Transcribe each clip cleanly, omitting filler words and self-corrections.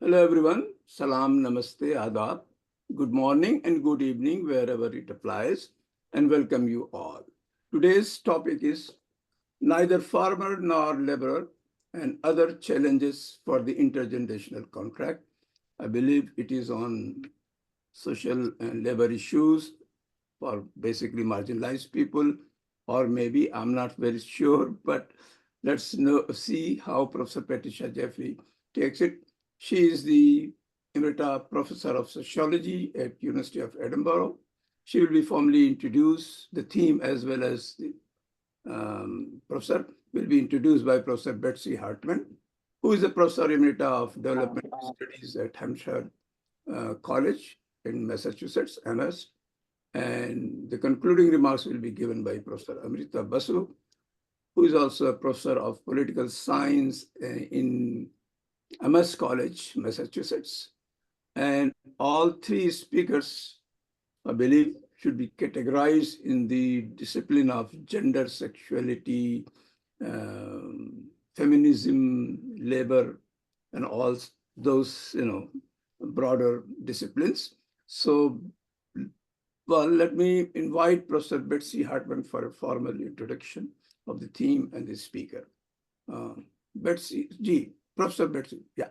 Hello everyone. Salam, namaste, adab. Good morning and good evening wherever it applies, and welcome you all. Today's topic is neither farmer nor laborer and other challenges for the intergenerational contract. I believe it is on social and labor issues for basically marginalized people, or maybe I'm not very sure, but see how Professor Patricia Jeffery takes it. She is the Emerita Professor of Sociology at University of Edinburgh. She will be formally introduce the theme as well as the professor will be introduced by Professor Betsy Hartman, who is a Professor Emerita of Development Studies at Hampshire College in Massachusetts, MS. And the concluding remarks will be given by Professor Amrita Basu, who is also a professor of political science in MS College, Massachusetts. And all three speakers, I believe, should be categorized in the discipline of gender, sexuality, feminism, labor, and all those, broader disciplines. So, well, let me invite Professor Betsy Hartman for a formal introduction of the theme and the speaker. Professor Betsy, yeah.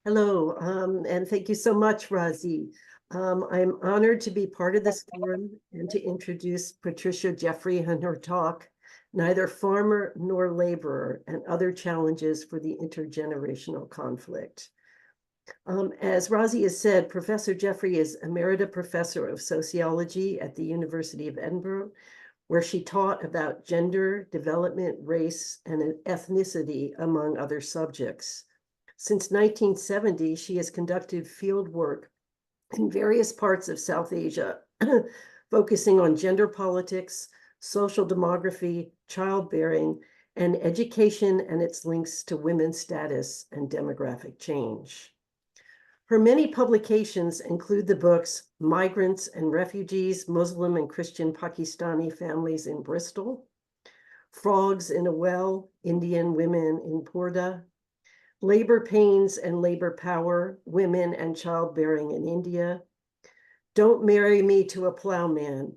Hello, and thank you so much, Razi. I'm honored to be part of this forum and to introduce Patricia Jeffery and her talk, Neither Farmer Nor Laborer and Other Challenges for the Intergenerational Conflict. As Razi has said, Professor Jeffery is Emerita Professor of Sociology at the University of Edinburgh, where she taught about gender, development, race, and ethnicity, among other subjects. Since 1970, she has conducted field work in various parts of South Asia, focusing on gender politics, social demography, childbearing, and education and its links to women's status and demographic change. Her many publications include the books Migrants and Refugees, Muslim and Christian Pakistani Families in Bristol, Frogs in a Well, Indian Women in Purda, Labor Pains and Labor Power, Women and Childbearing in India, Don't Marry Me to a Plowman,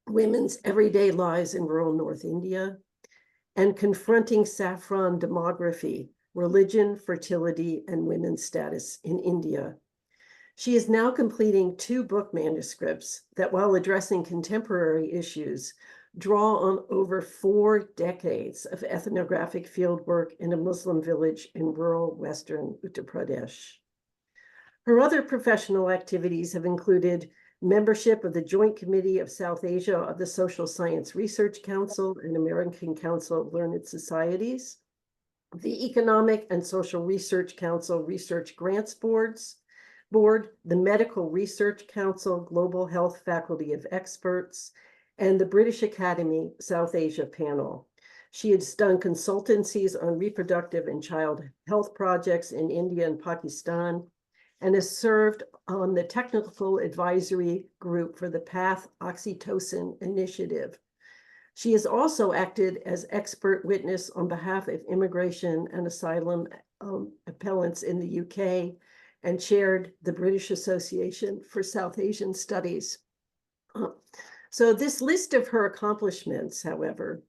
Women's Everyday Lives in Rural North India, and Confronting Saffron Demography, Religion, Fertility, and Women's Status in India. She is now completing 2 book manuscripts that, while addressing contemporary issues, draw on over 4 decades of ethnographic fieldwork in a Muslim village in rural Western Uttar Pradesh. Her other professional activities have included membership of the Joint Committee of South Asia of the Social Science Research Council and American Council of Learned Societies, the Economic and Social Research Council Research Grants Board, the Medical Research Council Global Health Faculty of Experts, and the British Academy South Asia panel. She has done consultancies on reproductive and child health projects in India and Pakistan, and has served on the technical advisory group for the PATH Oxytocin Initiative. She has also acted as expert witness on behalf of immigration and asylum appellants in the UK and chaired the British Association for South Asian Studies. So this list of her accomplishments, however,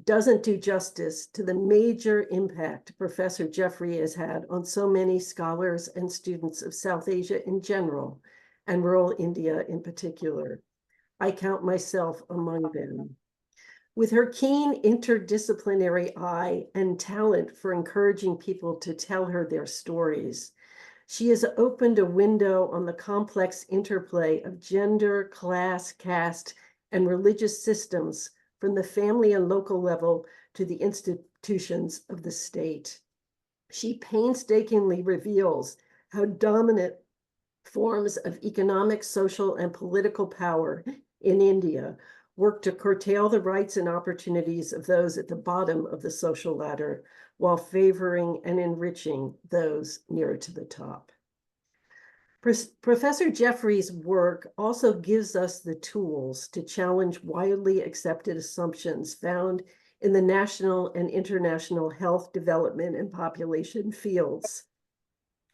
doesn't do justice to the major impact Professor Jeffery has had on so many scholars and students of South Asia in general, and rural India in particular. I count myself among them. With her keen interdisciplinary eye and talent for encouraging people to tell her their stories, she has opened a window on the complex interplay of gender, class, caste, and religious systems from the family and local level to the institutions of the state. She painstakingly reveals how dominant forms of economic, social, and political power in India work to curtail the rights and opportunities of those at the bottom of the social ladder while favoring and enriching those nearer to the top. Professor Jeffery's work also gives us the tools to challenge widely accepted assumptions found in the national and international health, development, and population fields.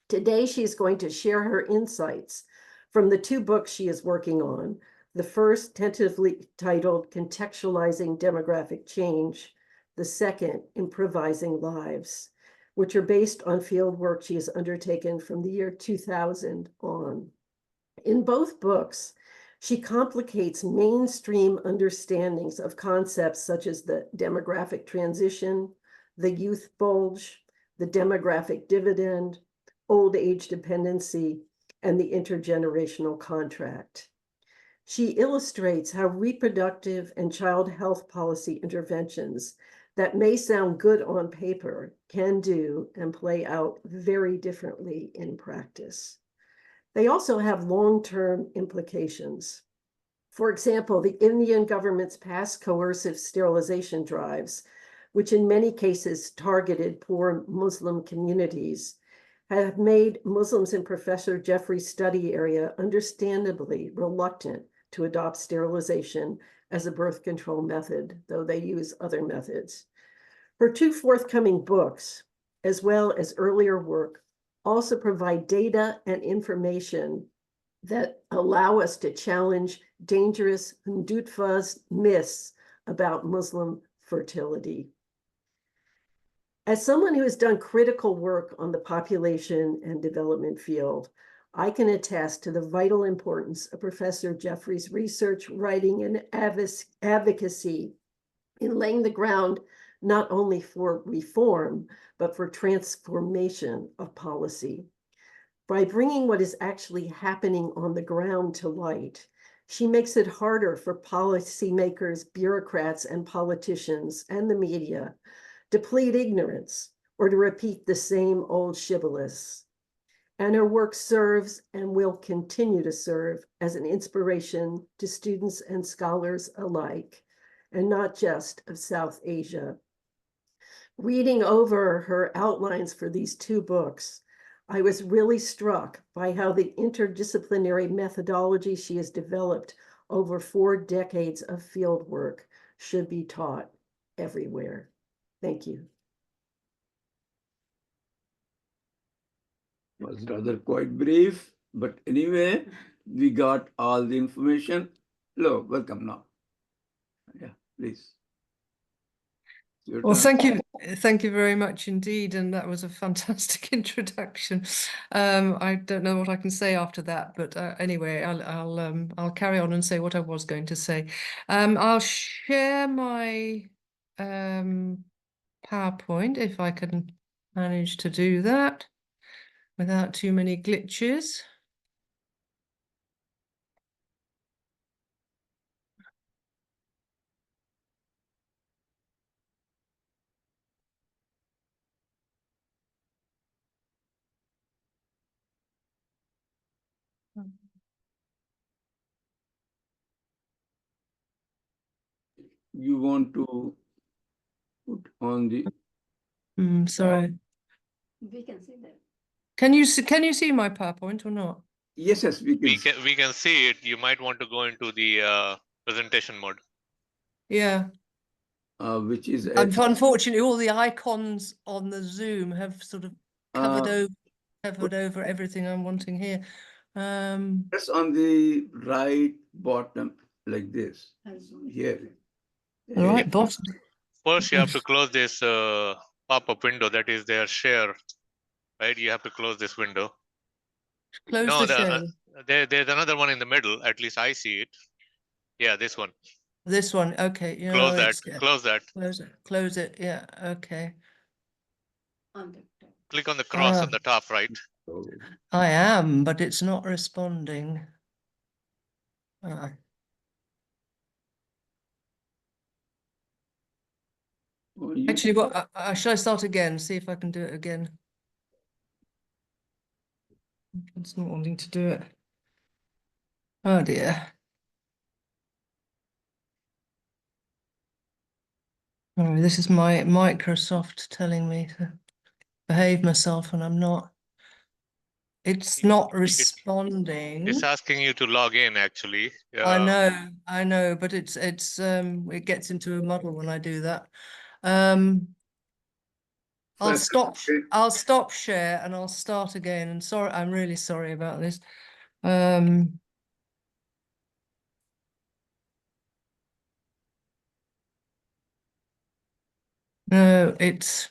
Today, she's going to share her insights from the two books she is working on. The first, tentatively titled Contextualizing Demographic Change. The second, Improvising Lives, which are based on field work she has undertaken from the year 2000 on. In both books, she complicates mainstream understandings of concepts such as the demographic transition, the youth bulge, the demographic dividend, old age dependency, and the intergenerational contract. She illustrates how reproductive and child health policy interventions that may sound good on paper can do and play out very differently in practice. They also have long-term implications. For example, the Indian government's past coercive sterilization drives, which in many cases targeted poor Muslim communities, have made Muslims in Professor Jeffery's study area understandably reluctant to adopt sterilization as a birth control method, though they use other methods. Her two forthcoming books, as well as earlier work, also provide data and information that allow us to challenge dangerous Hindutva's myths about Muslim fertility. As someone who has done critical work on the population and development field, I can attest to the vital importance of Professor Jeffery's research, writing, and advocacy in laying the ground not only for reform, but for transformation of policy. By bringing what is actually happening on the ground to light, she makes it harder for policymakers, bureaucrats, and politicians, and the media to plead ignorance or to repeat the same old shibboleths. And her work serves and will continue to serve as an inspiration to students and scholars alike, and not just of South Asia. Reading over her outlines for these two books, I was really struck by how the interdisciplinary methodology she has developed over 4 decades of field work should be taught everywhere. Thank you. Was rather quite brief, but anyway, we got all the information. Hello, welcome now. Yeah, please. Well, thank you very much indeed, and that was a fantastic introduction. I don't know what I can say after that, but anyway, I'll carry on and say what I was going to say. I'll share my PowerPoint if I can manage to do that without too many glitches. You want to put on the... Sorry. We can see that. Can you see my PowerPoint or not? Yes, we can. We can see it. You might want to go into the presentation mode. Yeah. Which is... Unfortunately, all the icons on the Zoom have sort of covered over everything I'm wanting here. Press on the right bottom like this. Here. The right bottom. First, you have to close this pop-up window that is their share, right? You have to close this window. Close the share. There's another one in the middle. At least I see it. Yeah, this one. This one. Okay. You Close know, that. Close that. Close it. Close it. Yeah. Okay. Click on the cross on the top right. I am, but it's not responding. Actually, what shall I start again? See if I can do it again. It's not wanting to do it. Oh dear. Oh, this is my Microsoft telling me to behave myself, and I'm not. It's not responding. It's asking you to log in, actually. I know, but it gets into a muddle when I do that. I'll stop share and I'll start again. And sorry, I'm really sorry about this. No, it's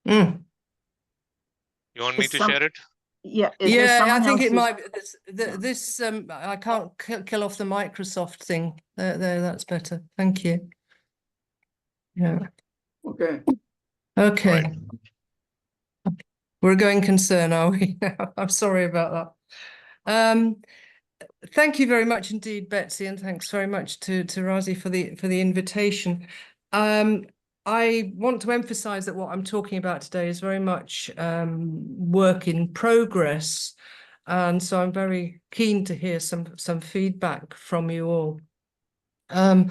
You want me to share it? Yeah, I think it might be this. I can't kill off the Microsoft thing. There, that's better. Thank you. Yeah. Okay. Okay. Right. We're a going concern, are we? I'm sorry about that. Thank you very much indeed, Betsy, and thanks very much to Razi for the invitation. I want to emphasize that what I'm talking about today is very much work in progress. And so I'm very keen to hear some feedback from you all. As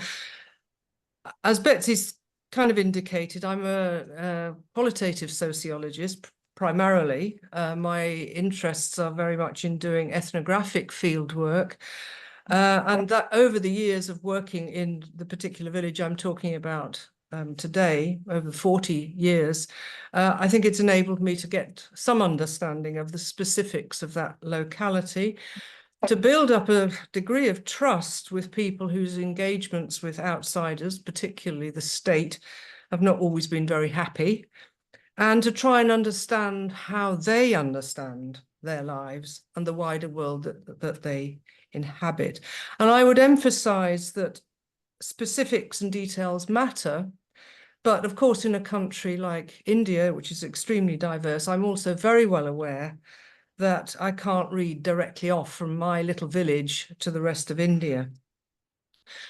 Betsy's kind of indicated, I'm a qualitative sociologist primarily. My interests are very much in doing ethnographic field work. And that over the years of working in the particular village I'm talking about today, over 40 years, I think it's enabled me to get some understanding of the specifics of that locality, to build up a degree of trust with people whose engagements with outsiders, particularly the state, have not always been very happy, and to try and understand how they understand their lives and the wider world that they inhabit. And I would emphasize that specifics and details matter, but of course, in a country like India, which is extremely diverse, I'm also very well aware that I can't read directly off from my little village to the rest of India.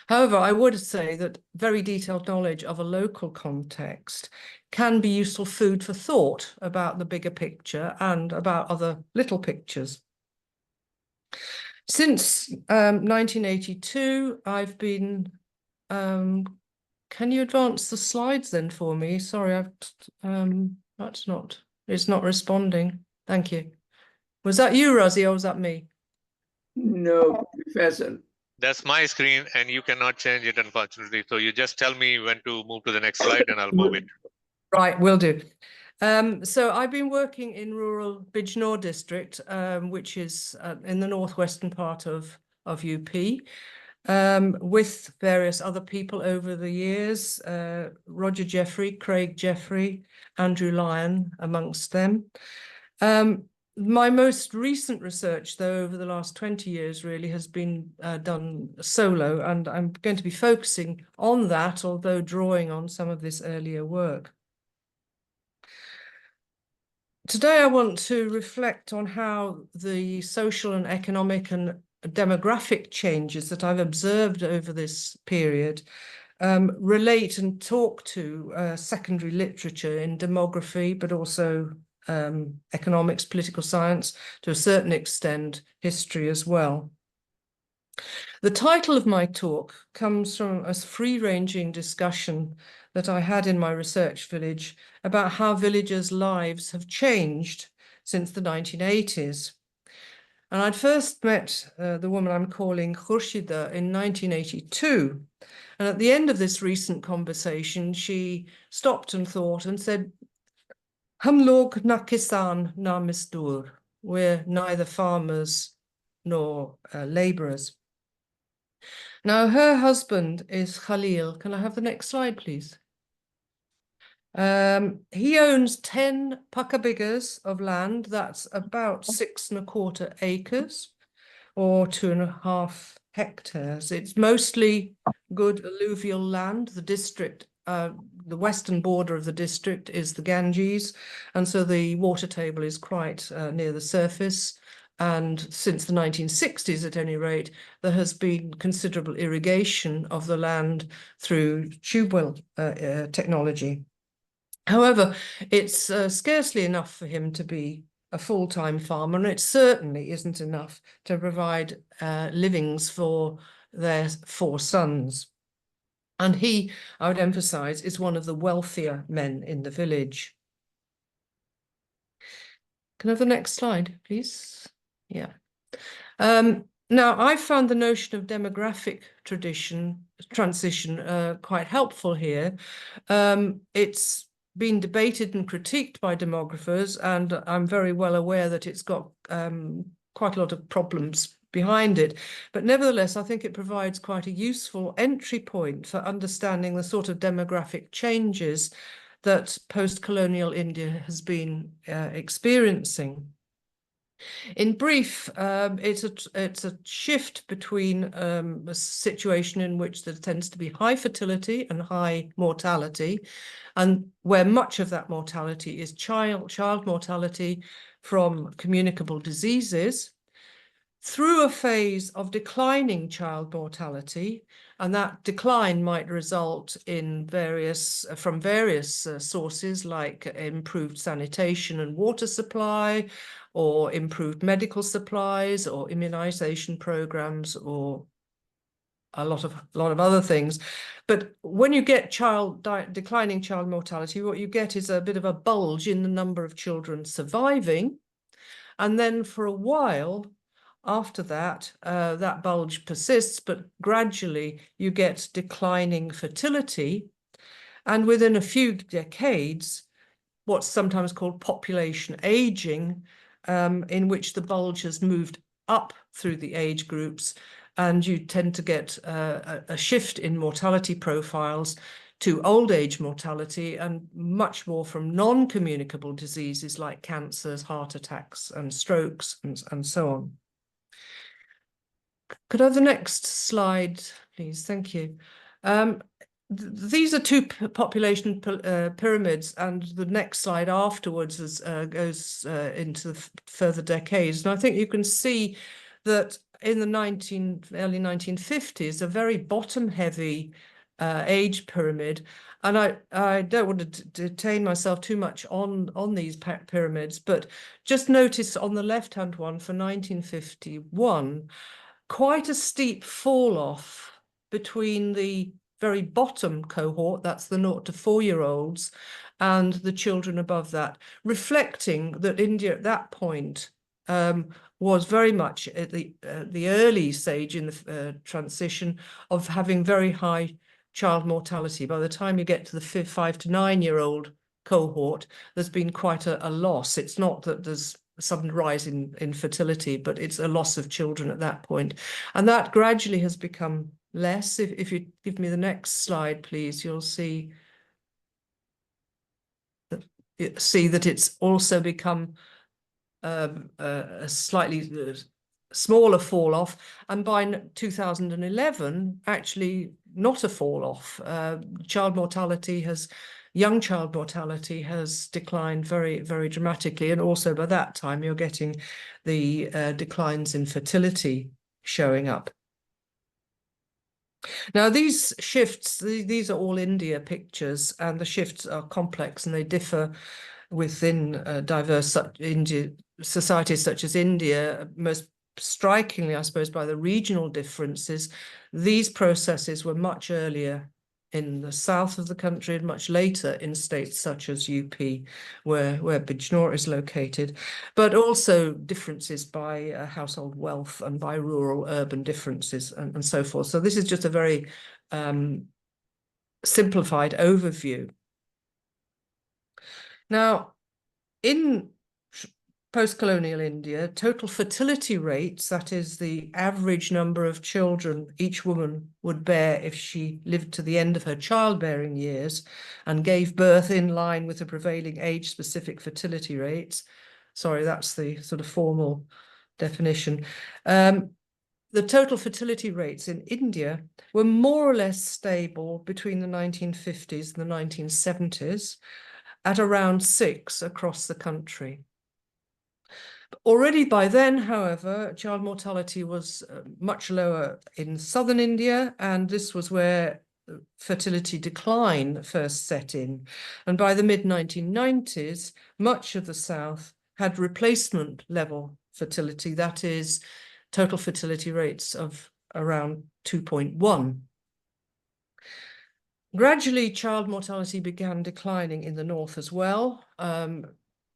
However, I would say that very detailed knowledge of a local context can be useful food for thought about the bigger picture and about other little pictures. Since 1982, I've been, can you advance the slides then for me? Sorry, it's not responding. Thank you. Was that you, Razi, or was that me? No, Faisal. That's my screen and you cannot change it, unfortunately. So you just tell me when to move to the next slide and I'll move it. Right, will do. So I've been working in rural Bijnor district, which is in the northwestern part of UP, with various other people over the years, Roger Jeffery, Craig Jeffery, Andrew Lyon amongst them. My most recent research, though, over the last 20 years really has been done solo, and I'm going to be focusing on that, although drawing on some of this earlier work. Today, I want to reflect on how the social and economic and demographic changes that I've observed over this period relate and talk to secondary literature in demography, but also economics, political science, to a certain extent, history as well. The title of my talk comes from a free-ranging discussion that I had in my research village about how villagers' lives have changed since the 1980s. And I'd first met the woman I'm calling Khurshida in 1982. And at the end of this recent conversation, she stopped and thought and said, "Hum log na kisan na mazdoor." We're neither farmers nor laborers. Now, her husband is Khalil. Can I have the next slide, please? He owns 10 pakabigas of land. That's about 6¼ acres or 2½ hectares. It's mostly good alluvial land. The district, the western border of the district is the Ganges, and so the water table is quite near the surface. And since the 1960s, at any rate, there has been considerable irrigation of the land through tube well technology. However, it's scarcely enough for him to be a full-time farmer, and it certainly isn't enough to provide livings for their 4 sons. And he, I would emphasize, is one of the wealthier men in the village. Can I have the next slide, please? Yeah. Now, I found the notion of demographic transition quite helpful here. It's been debated and critiqued by demographers, and I'm very well aware that it's got quite a lot of problems behind it. But nevertheless, I think it provides quite a useful entry point for understanding the sort of demographic changes that post-colonial India has been experiencing. In brief, it's a shift between a situation in which there tends to be high fertility and high mortality, and where much of that mortality is child mortality from communicable diseases, through a phase of declining child mortality, and that decline might result in from various sources like improved sanitation and water supply, or improved medical supplies, or immunization programs, or a lot of other things. But when you get declining child mortality, what you get is a bit of a bulge in the number of children surviving, and then for a while after that, that bulge persists, but gradually you get declining fertility. And within a few decades, what's sometimes called population aging, in which the bulge has moved up through the age groups, and you tend to get a shift in mortality profiles to old age mortality, and much more from non-communicable diseases like cancers, heart attacks, and strokes, and so on. Could I have the next slide, please? Thank you. These are two population pyramids, and the next slide afterwards goes into the further decades. And I think you can see that in the early 1950s, a very bottom-heavy age pyramid. And I don't want to detain myself too much on these pyramids, but just notice on the left-hand one for 1951, quite a steep fall off between the very bottom cohort, that's the 0 to 4-year-olds, and the children above that, reflecting that India at that point was very much at the early stage in the transition of having very high child mortality. By the time you get to the 5 to 9-year-old cohort, there's been quite a loss. It's not that there's a sudden rise in fertility, but it's a loss of children at that point. And that gradually has become less. If you give me the next slide, please, you'll see that it's also become a slightly smaller fall off, and by 2011 actually not a fall off. Young child mortality has declined very, very dramatically, and also by that time you're getting the declines in fertility showing up. Now, these shifts, these are all India pictures, and the shifts are complex and they differ within diverse societies such as India, most strikingly, I suppose, by the regional differences. These processes were much earlier in the south of the country and much later in states such as UP, where Bijnor is located, but also differences by household wealth and by rural-urban differences and so forth. So this is just a very simplified overview. Now, in post-colonial India, total fertility rates, that is the average number of children each woman would bear if she lived to the end of her childbearing years and gave birth in line with the prevailing age-specific fertility rates. Sorry, that's the sort of formal definition. The total fertility rates in India were more or less stable between the 1950s and the 1970s, at around 6 across the country. Already by then, however, child mortality was much lower in southern India, and this was where fertility decline first set in. And by the mid-1990s, much of the south had replacement level fertility, that is, total fertility rates of around 2.1. Gradually, child mortality began declining in the north as well.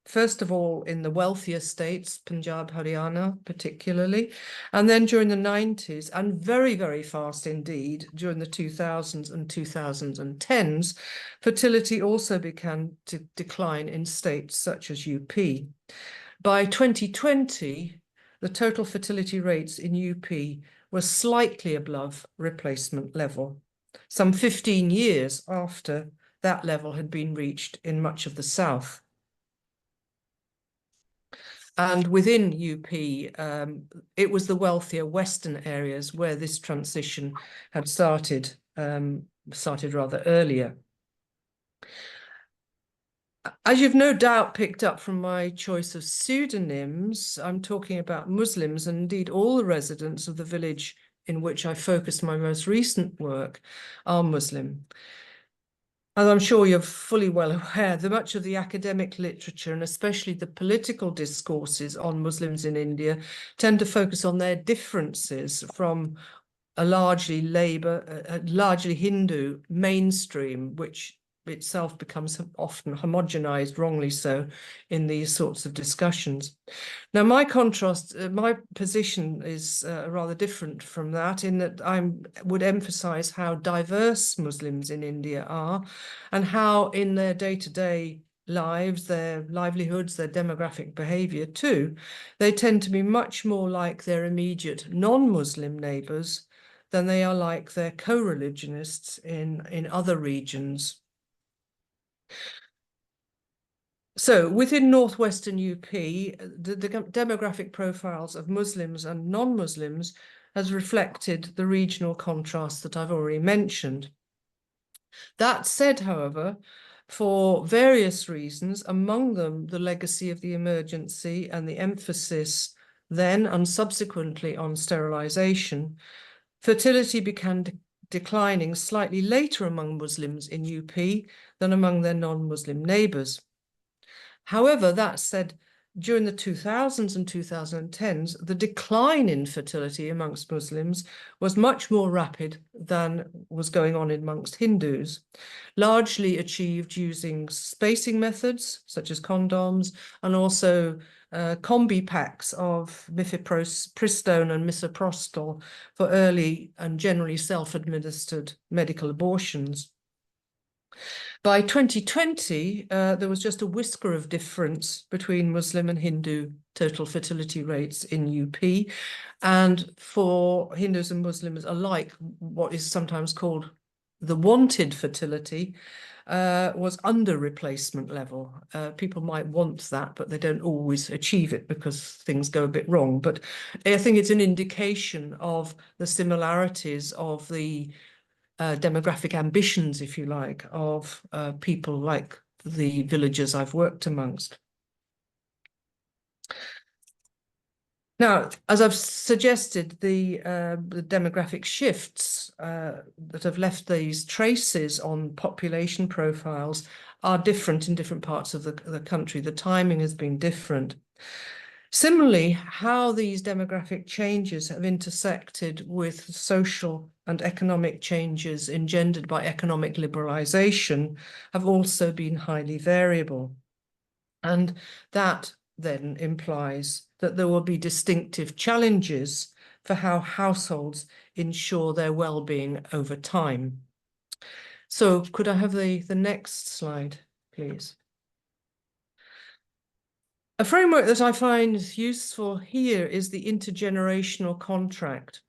First of all, in the wealthier states, Punjab, Haryana particularly, and then during the 90s, and very, very fast indeed, during the 2000s and 2010s, fertility also began to decline in states such as UP. By 2020, the total fertility rates in UP were slightly above replacement level, some 15 years after that level had been reached in much of the South. And within UP, it was the wealthier Western areas where this transition had started rather earlier. As you've no doubt picked up from my choice of pseudonyms, I'm talking about Muslims, and indeed all the residents of the village in which I focused my most recent work are Muslim. As I'm sure you're fully well aware, much of the academic literature and especially the political discourses on Muslims in India tend to focus on their differences from a largely Hindu mainstream, which itself becomes often homogenized, wrongly so, in these sorts of discussions. Now, my position is rather different from that, in that I would emphasize how diverse Muslims in India are and how in their day-to-day lives, their livelihoods, their demographic behavior too, they tend to be much more like their immediate non-Muslim neighbors than they are like their co-religionists in other regions. So within northwestern UP, the demographic profiles of Muslims and non-Muslims has reflected the regional contrast that I've already mentioned. That said, however, for various reasons, among them the legacy of the emergency and the emphasis then and subsequently on sterilization, fertility began declining slightly later among Muslims in UP than among their non-Muslim neighbors. However, that said, during the 2000s and 2010s, the decline in fertility amongst Muslims was much more rapid than was going on amongst Hindus, largely achieved using spacing methods such as condoms and also combi packs of mifepristone and misoprostol for early and generally self-administered medical abortions. By 2020, there was just a whisker of difference between Muslim and Hindu total fertility rates in UP. And for Hindus and Muslims alike, what is sometimes called the wanted fertility was under replacement level. People might want that, but they don't always achieve it because things go a bit wrong. But I think it's an indication of the similarities of the demographic ambitions, if you like, of people like the villagers I've worked amongst. Now, as I've suggested, the demographic shifts that have left these traces on population profiles are different in different parts of the country. The timing has been different. Similarly, how these demographic changes have intersected with social and economic changes engendered by economic liberalization have also been highly variable. And that then implies that there will be distinctive challenges for how households ensure their well-being over time. So could I have the next slide, please? A framework that I find useful here is the intergenerational contract.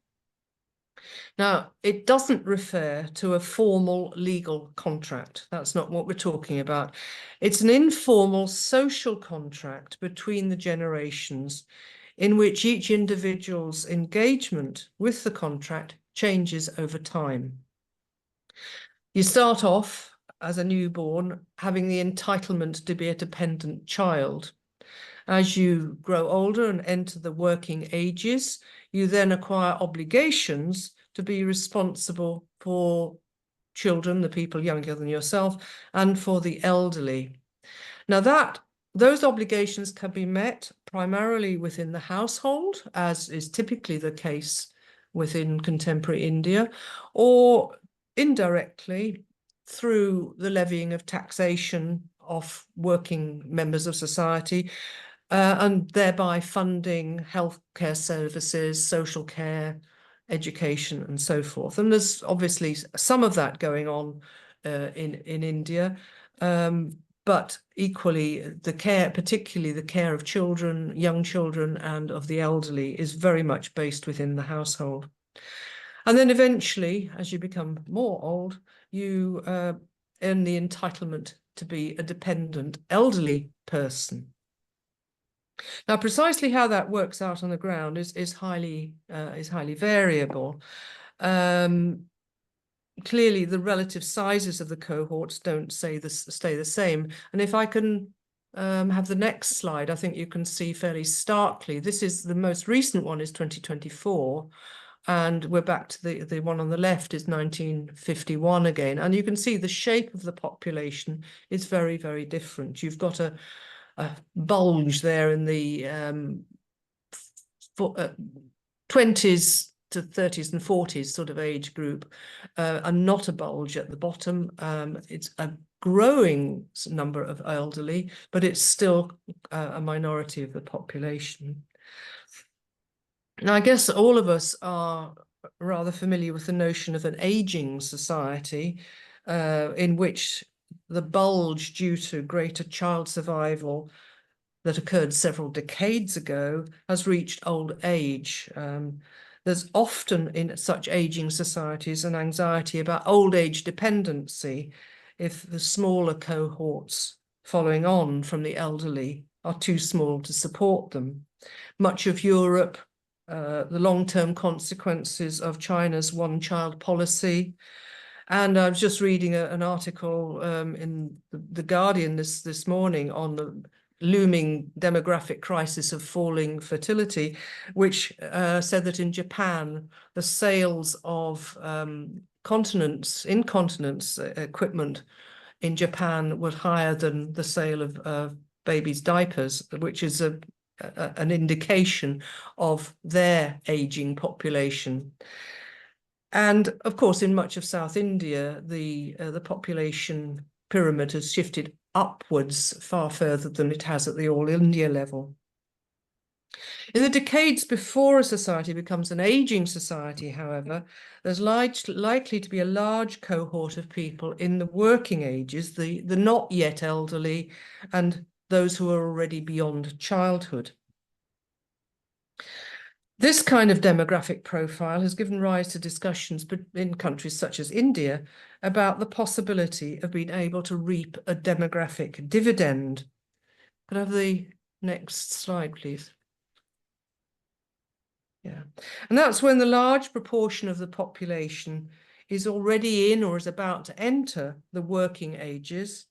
Now, it doesn't refer to a formal legal contract. That's not what we're talking about. It's an informal social contract between the generations in which each individual's engagement with the contract changes over time. You start off as a newborn having the entitlement to be a dependent child. As you grow older and enter the working ages, you then acquire obligations to be responsible for children, the people younger than yourself, and for the elderly. Now those obligations can be met primarily within the household, as is typically the case within contemporary India, or indirectly through the levying of taxation off working members of society, and thereby funding healthcare services, social care, education, and so forth. And there's obviously some of that going on in India, but equally the care, particularly the care of children, young children, and of the elderly, is very much based within the household. And then eventually, as you become more old, you earn the entitlement to be a dependent elderly person. Now, precisely how that works out on the ground is highly variable. Clearly, the relative sizes of the cohorts don't stay the same. And if I can have the next slide, I think you can see fairly starkly. This is the most recent one, is 2024. And we're back to the one on the left is 1951 again. And you can see the shape of the population is very, very different. You've got a bulge there in the 20s to 30s and 40s sort of age group, and not a bulge at the bottom. It's a growing number of elderly, but it's still a minority of the population. Now, I guess all of us are rather familiar with the notion of an aging society, in which the bulge due to greater child survival that occurred several decades ago has reached old age. There's often in such aging societies an anxiety about old age dependency if the smaller cohorts following on from the elderly are too small to support them. Much of Europe, the long-term consequences of China's one-child policy. And I was just reading an article in the Guardian this morning on the looming demographic crisis of falling fertility, which said that in Japan, the sales of incontinence equipment in Japan were higher than the sale of babies' diapers, which is an indication of their aging population. And of course, in much of South India, the population pyramid has shifted upwards far further than it has at the All India level. In the decades before a society becomes an aging society, however, there's likely to be a large cohort of people in the working ages, the not yet elderly, and those who are already beyond childhood. This kind of demographic profile has given rise to discussions in countries such as India about the possibility of being able to reap a demographic dividend. Could I have the next slide, please? Yeah, and that's when the large proportion of the population is already in or is about to enter the working ages,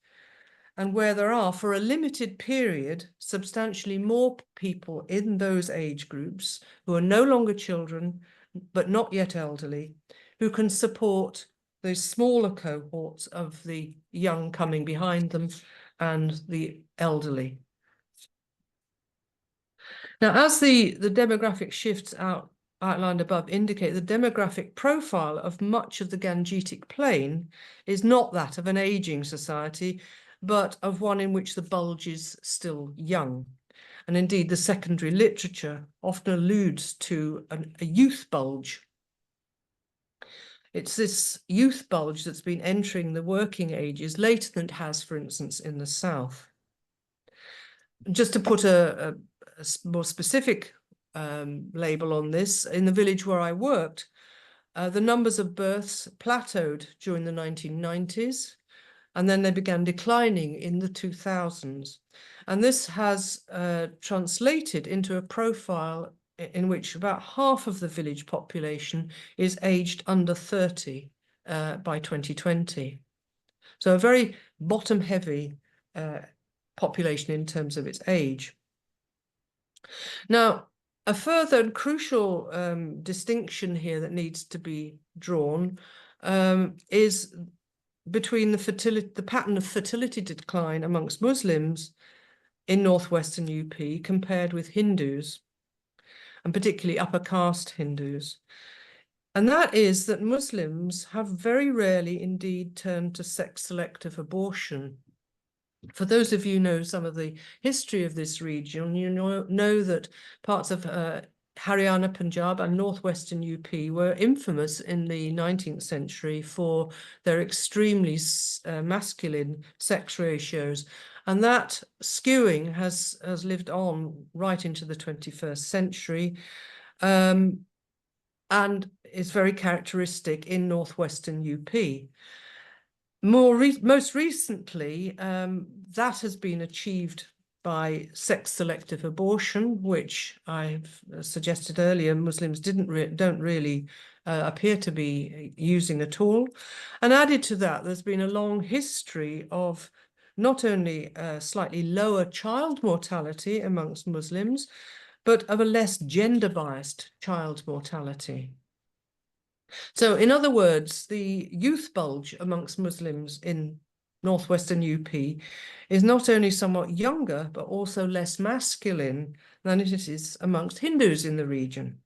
and where there are, for a limited period, substantially more people in those age groups who are no longer children, but not yet elderly, who can support those smaller cohorts of the young coming behind them and the elderly. Now, as the demographic shifts outlined above indicate, the demographic profile of much of the Gangetic Plain is not that of an aging society, but of one in which the bulge is still young. And indeed, the secondary literature often alludes to a youth bulge. It's this youth bulge that's been entering the working ages later than it has, for instance, in the South. Just to put a more specific label on this, in the village where I worked, the numbers of births plateaued during the 1990s, and then they began declining in the 2000s. And this has translated into a profile in which about half of the village population is aged under 30 by 2020. So a very bottom-heavy population in terms of its age. Now, a further crucial distinction here that needs to be drawn is between the pattern of fertility decline amongst Muslims in northwestern UP compared with Hindus, and particularly upper caste Hindus. And that is that Muslims have very rarely indeed turned to sex-selective abortion. For those of you who know some of the history of this region, you know that parts of Haryana, Punjab and northwestern UP were infamous in the 19th century for their extremely masculine sex ratios. And that skewing has lived on right into the 21st century and is very characteristic in northwestern UP. Most recently, that has been achieved by sex-selective abortion, which I've suggested earlier, Muslims don't really appear to be using at all. And added to that, there's been a long history of not only slightly lower child mortality amongst Muslims, but of a less gender-biased child mortality. So in other words, the youth bulge amongst Muslims in northwestern UP is not only somewhat younger, but also less masculine than it is amongst Hindus in the region.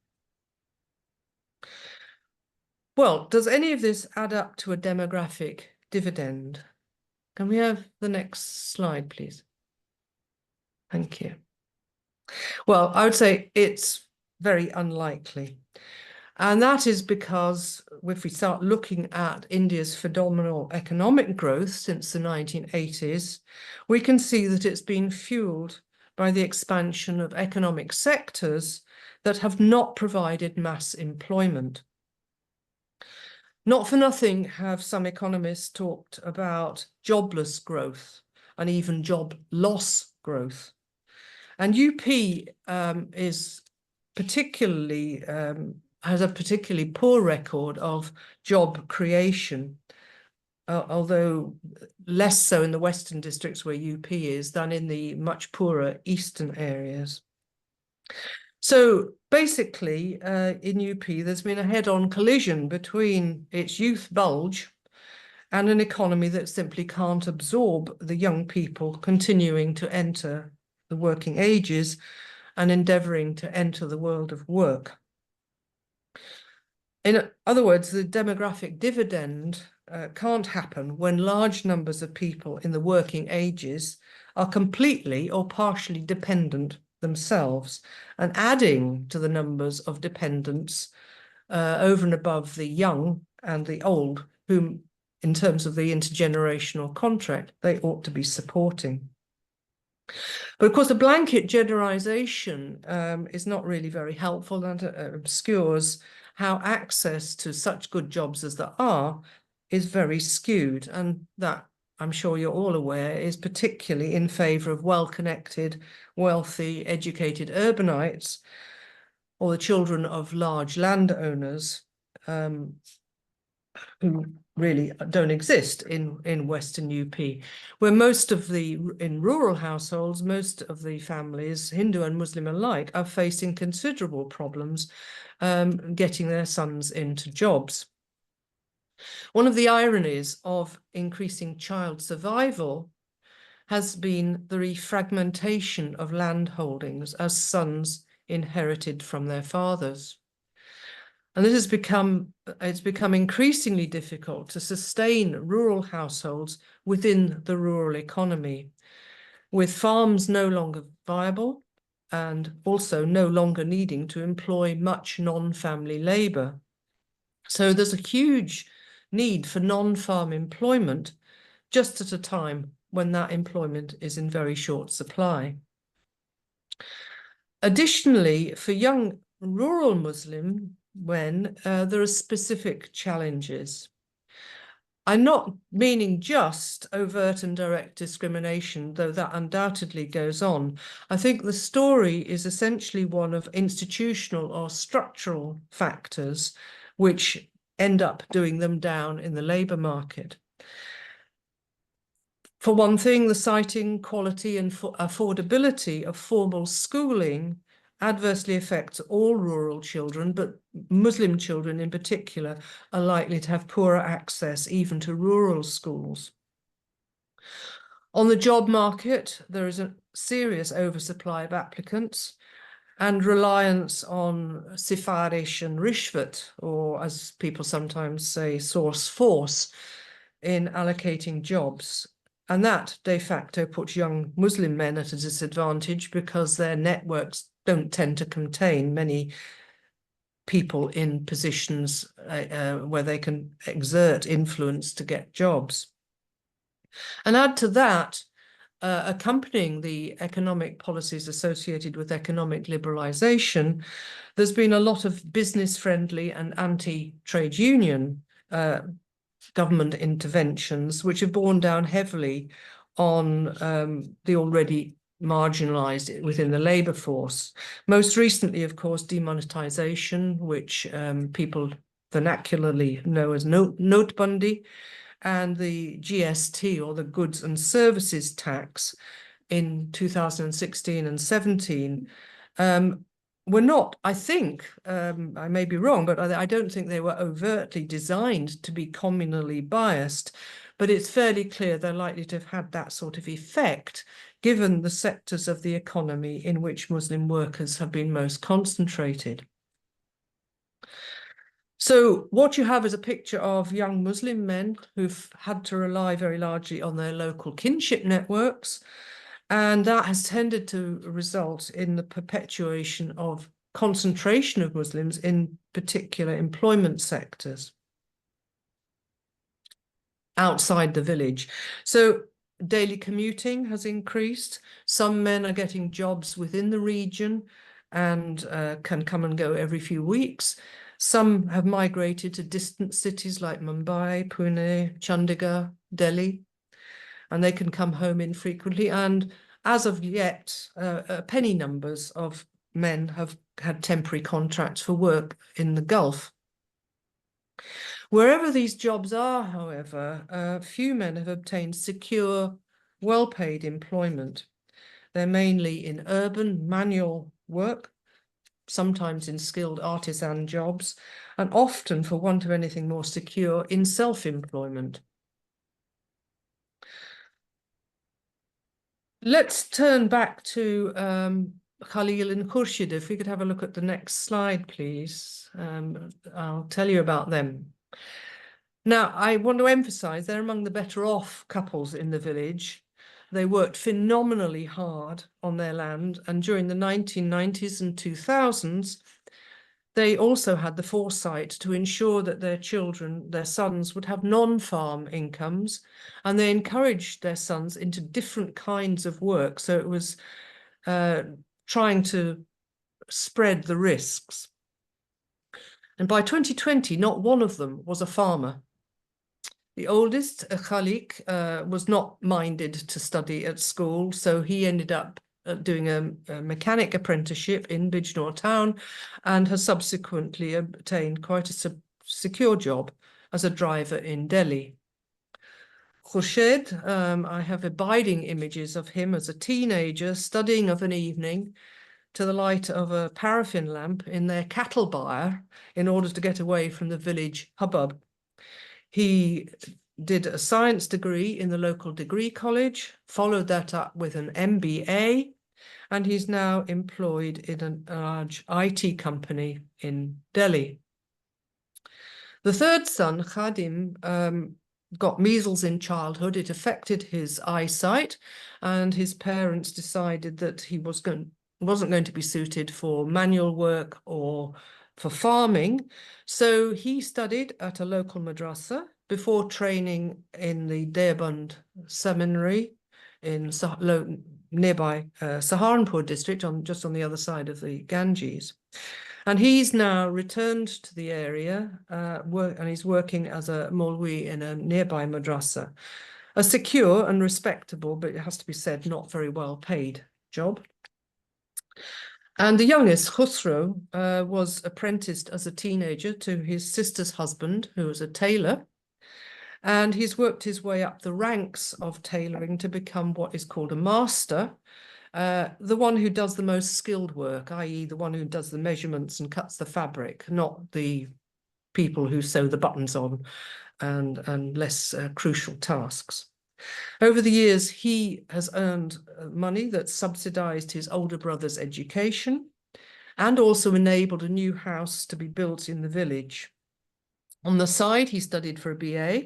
Well, does any of this add up to a demographic dividend? Can we have the next slide, please? Thank you. Well, I would say it's very unlikely. And that is because if we start looking at India's phenomenal economic growth since the 1980s, we can see that it's been fueled by the expansion of economic sectors that have not provided mass employment. Not for nothing have some economists talked about jobless growth and even job loss growth. And UP is particularly has a particularly poor record of job creation, although less so in the western districts where UP is than in the much poorer eastern areas. So basically, in UP, there's been a head-on collision between its youth bulge and an economy that simply can't absorb the young people continuing to enter the working ages and endeavouring to enter the world of work. In other words, the demographic dividend can't happen when large numbers of people in the working ages are completely or partially dependent themselves, and adding to the numbers of dependents over and above the young and the old, whom, in terms of the intergenerational contract, they ought to be supporting. But of course, a blanket generalization is not really very helpful and obscures how access to such good jobs as there are is very skewed. And that, I'm sure you're all aware, is particularly in favour of well-connected, wealthy, educated urbanites or the children of large landowners who really don't exist in Western UP, where in rural households, most of the families, Hindu and Muslim alike, are facing considerable problems getting their sons into jobs. One of the ironies of increasing child survival has been the refragmentation of land holdings as sons inherited from their fathers. And this has become increasingly difficult to sustain rural households within the rural economy, with farms no longer viable and also no longer needing to employ much non-family labour. So there's a huge need for non-farm employment just at a time when that employment is in very short supply. Additionally, for young rural Muslim, there are specific challenges. I'm not meaning just overt and direct discrimination, though that undoubtedly goes on. I think the story is essentially one of institutional or structural factors which end up doing them down in the labour market. For one thing, the siting, quality and affordability of formal schooling adversely affects all rural children, but Muslim children in particular are likely to have poorer access even to rural schools. On the job market, there is a serious oversupply of applicants and reliance on sifarish and rishvat, or as people sometimes say, source force, in allocating jobs. And that de facto puts young Muslim men at a disadvantage because their networks don't tend to contain many people in positions where they can exert influence to get jobs. And add to that, accompanying the economic policies associated with economic liberalization, there's been a lot of business-friendly and anti-trade union government interventions, which have borne down heavily on the already marginalized within the labor force. Most recently, of course, demonetization, which people vernacularly know as Notebandi, and the GST, or the Goods and Services Tax, in 2016 and 17, were not, I think, I may be wrong, but I don't think they were overtly designed to be communally biased, but it's fairly clear they're likely to have had that sort of effect, given the sectors of the economy in which Muslim workers have been most concentrated. So what you have is a picture of young Muslim men who've had to rely very largely on their local kinship networks, and that has tended to result in the perpetuation of concentration of Muslims in particular employment sectors outside the village. So daily commuting has increased. Some men are getting jobs within the region and can come and go every few weeks. Some have migrated to distant cities like Mumbai, Pune, Chandigarh, Delhi, and they can come home infrequently. And as of yet, penny numbers of men have had temporary contracts for work in the Gulf. Wherever these jobs are, however, few men have obtained secure, well-paid employment. They're mainly in urban manual work, sometimes in skilled artisan jobs, and often, for want of anything more secure, in self-employment. Let's turn back to Khalil and Khurshid. If we could have a look at the next slide, please. I'll tell you about them. Now, I want to emphasize they're among the better off couples in the village. They worked phenomenally hard on their land, and during the 1990s and 2000s, they also had the foresight to ensure that their children, their sons, would have non-farm incomes, and they encouraged their sons into different kinds of work. So it was trying to spread the risks. And by 2020, not one of them was a farmer. The oldest, Khalik, was not minded to study at school, so he ended up doing a mechanic apprenticeship in Bijnor town and has subsequently obtained quite a secure job as a driver in Delhi. Khurshid, I have abiding images of him as a teenager studying of an evening to the light of a paraffin lamp in their cattle byre in order to get away from the village hubbub. He did a science degree in the local degree college, followed that up with an MBA, and he's now employed in a large IT company in Delhi. The third son, Khadim, got measles in childhood. It affected his eyesight, and his parents decided that he wasn't going to be suited for manual work or for farming. So he studied at a local madrasa before training in the Deoband seminary in nearby Saharanpur district, just on the other side of the Ganges. And he's now returned to the area and he's working as a Maulwi in a nearby madrasa. A secure and respectable, but it has to be said, not very well paid job. And the youngest, Khusro, was apprenticed as a teenager to his sister's husband, who was a tailor. And he's worked his way up the ranks of tailoring to become what is called a master, the one who does the most skilled work, i.e. the one who does the measurements and cuts the fabric, not the people who sew the buttons on and less crucial tasks. Over the years, he has earned money that subsidized his older brother's education and also enabled a new house to be built in the village. On the side, he studied for a BA,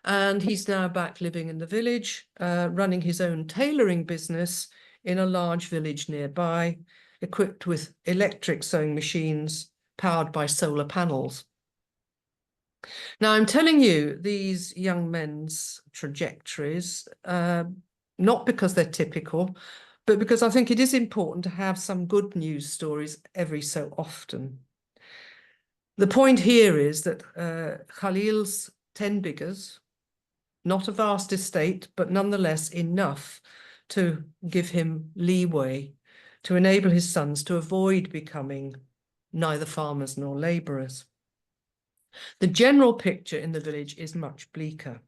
And he's now back living in the village, running his own tailoring business in a large village nearby, equipped with electric sewing machines powered by solar panels. Now, I'm telling you these young men's trajectories, not because they're typical, but because I think it is important to have some good news stories every so often. The point here is that Khalil's 10 biggers, not a vast estate, but nonetheless enough to give him leeway to enable his sons to avoid becoming neither farmers nor labourers. The general picture in the village is much bleaker.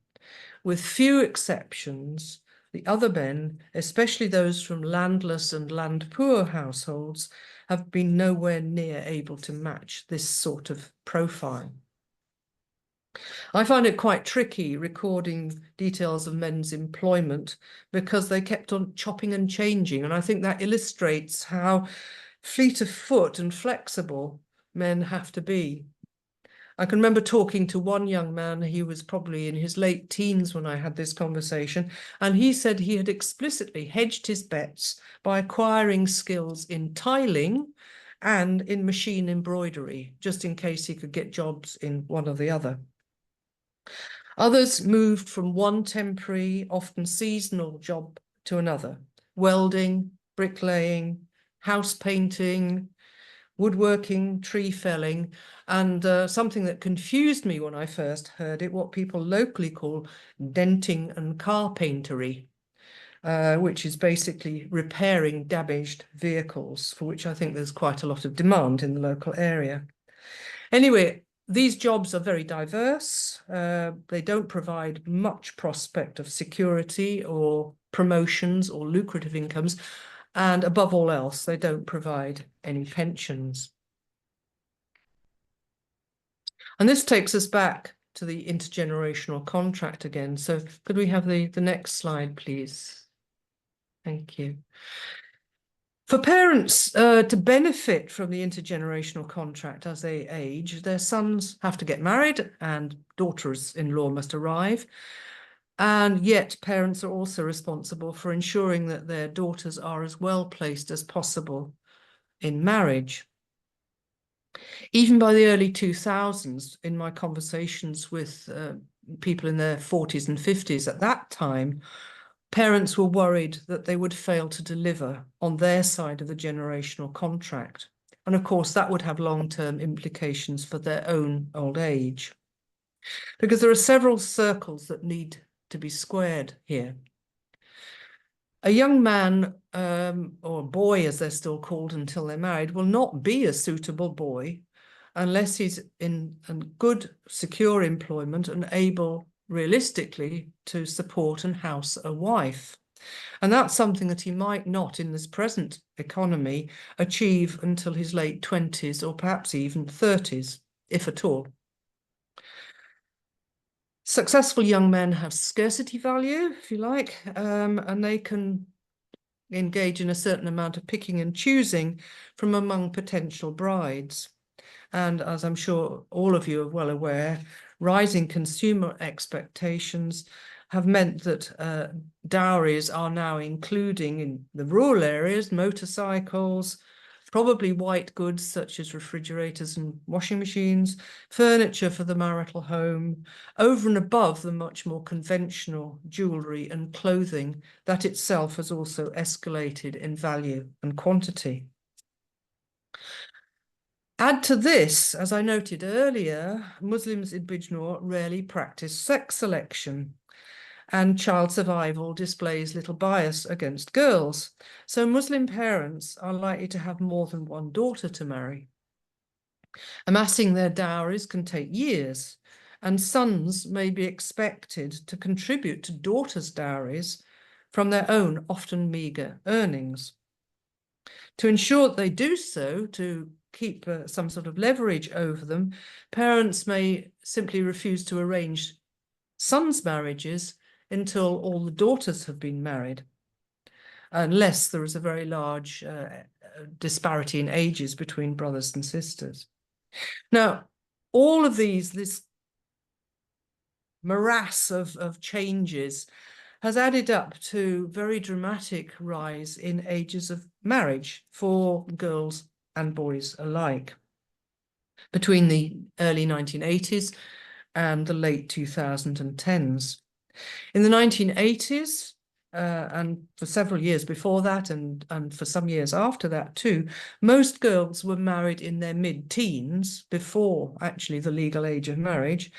With few exceptions, the other men, especially those from landless and land-poor households, have been nowhere near able to match this sort of profile. I find it quite tricky recording details of men's employment because they kept on chopping and changing, and I think that illustrates how fleet of foot and flexible men have to be. I can remember talking to one young man, he was probably in his late teens when I had this conversation, and he said he had explicitly hedged his bets by acquiring skills in tiling and in machine embroidery, just in case he could get jobs in one or the other. Others moved from one temporary, often seasonal job to another: welding, bricklaying, house painting, woodworking, tree felling, and something that confused me when I first heard it, what people locally call denting and carpentry, which is basically repairing damaged vehicles, for which I think there's quite a lot of demand in the local area. Anyway, these jobs are very diverse. They don't provide much prospect of security or promotions or lucrative incomes. And above all else, they don't provide any pensions. And this takes us back to the intergenerational contract again. So could we have the next slide, please? Thank you. For parents to benefit from the intergenerational contract as they age, their sons have to get married and daughters-in-law must arrive. And yet parents are also responsible for ensuring that their daughters are as well placed as possible in marriage. Even by the early 2000s, in my conversations with people in their 40s and 50s at that time, parents were worried that they would fail to deliver on their side of the generational contract. And of course, that would have long-term implications for their own old age. Because there are several circles that need to be squared here. A young man, or boy as they're still called until they're married, will not be a suitable boy unless he's in good, secure employment and able realistically to support and house a wife. And that's something that he might not, in this present economy, achieve until his late 20s or perhaps even 30s, if at all. Successful young men have scarcity value, if you like, and they can engage in a certain amount of picking and choosing from among potential brides. And as I'm sure all of you are well aware, rising consumer expectations have meant that dowries are now including, in the rural areas, motorcycles, probably white goods such as refrigerators and washing machines, furniture for the marital home, over and above the much more conventional jewellery and clothing that itself has also escalated in value and quantity. Add to this, as I noted earlier, Muslims in Bijnor rarely practice sex selection, and child survival displays little bias against girls. So Muslim parents are likely to have more than one daughter to marry. Amassing their dowries can take years, and sons may be expected to contribute to daughters' dowries from their own often meagre earnings. To ensure that they do so, to keep some sort of leverage over them, parents may simply refuse to arrange sons' marriages until all the daughters have been married, unless there is a very large disparity in ages between brothers and sisters. Now, all of this morass of changes has added up to very dramatic rise in ages of marriage for girls and boys alike between the early 1980s and the late 2010s. In the 1980s, and for several years before that, and for some years after that too, most girls were married in their mid-teens, before actually the legal age of marriage.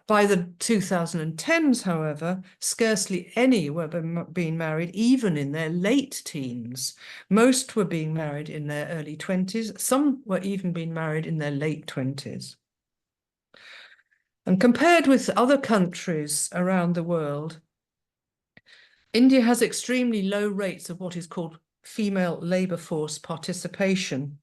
By the 2010s, however, scarcely any were being married even in their late teens. Most were being married in their early 20s. Some were even being married in their late 20s. And compared with other countries around the world, India has extremely low rates of what is called female labour force participation,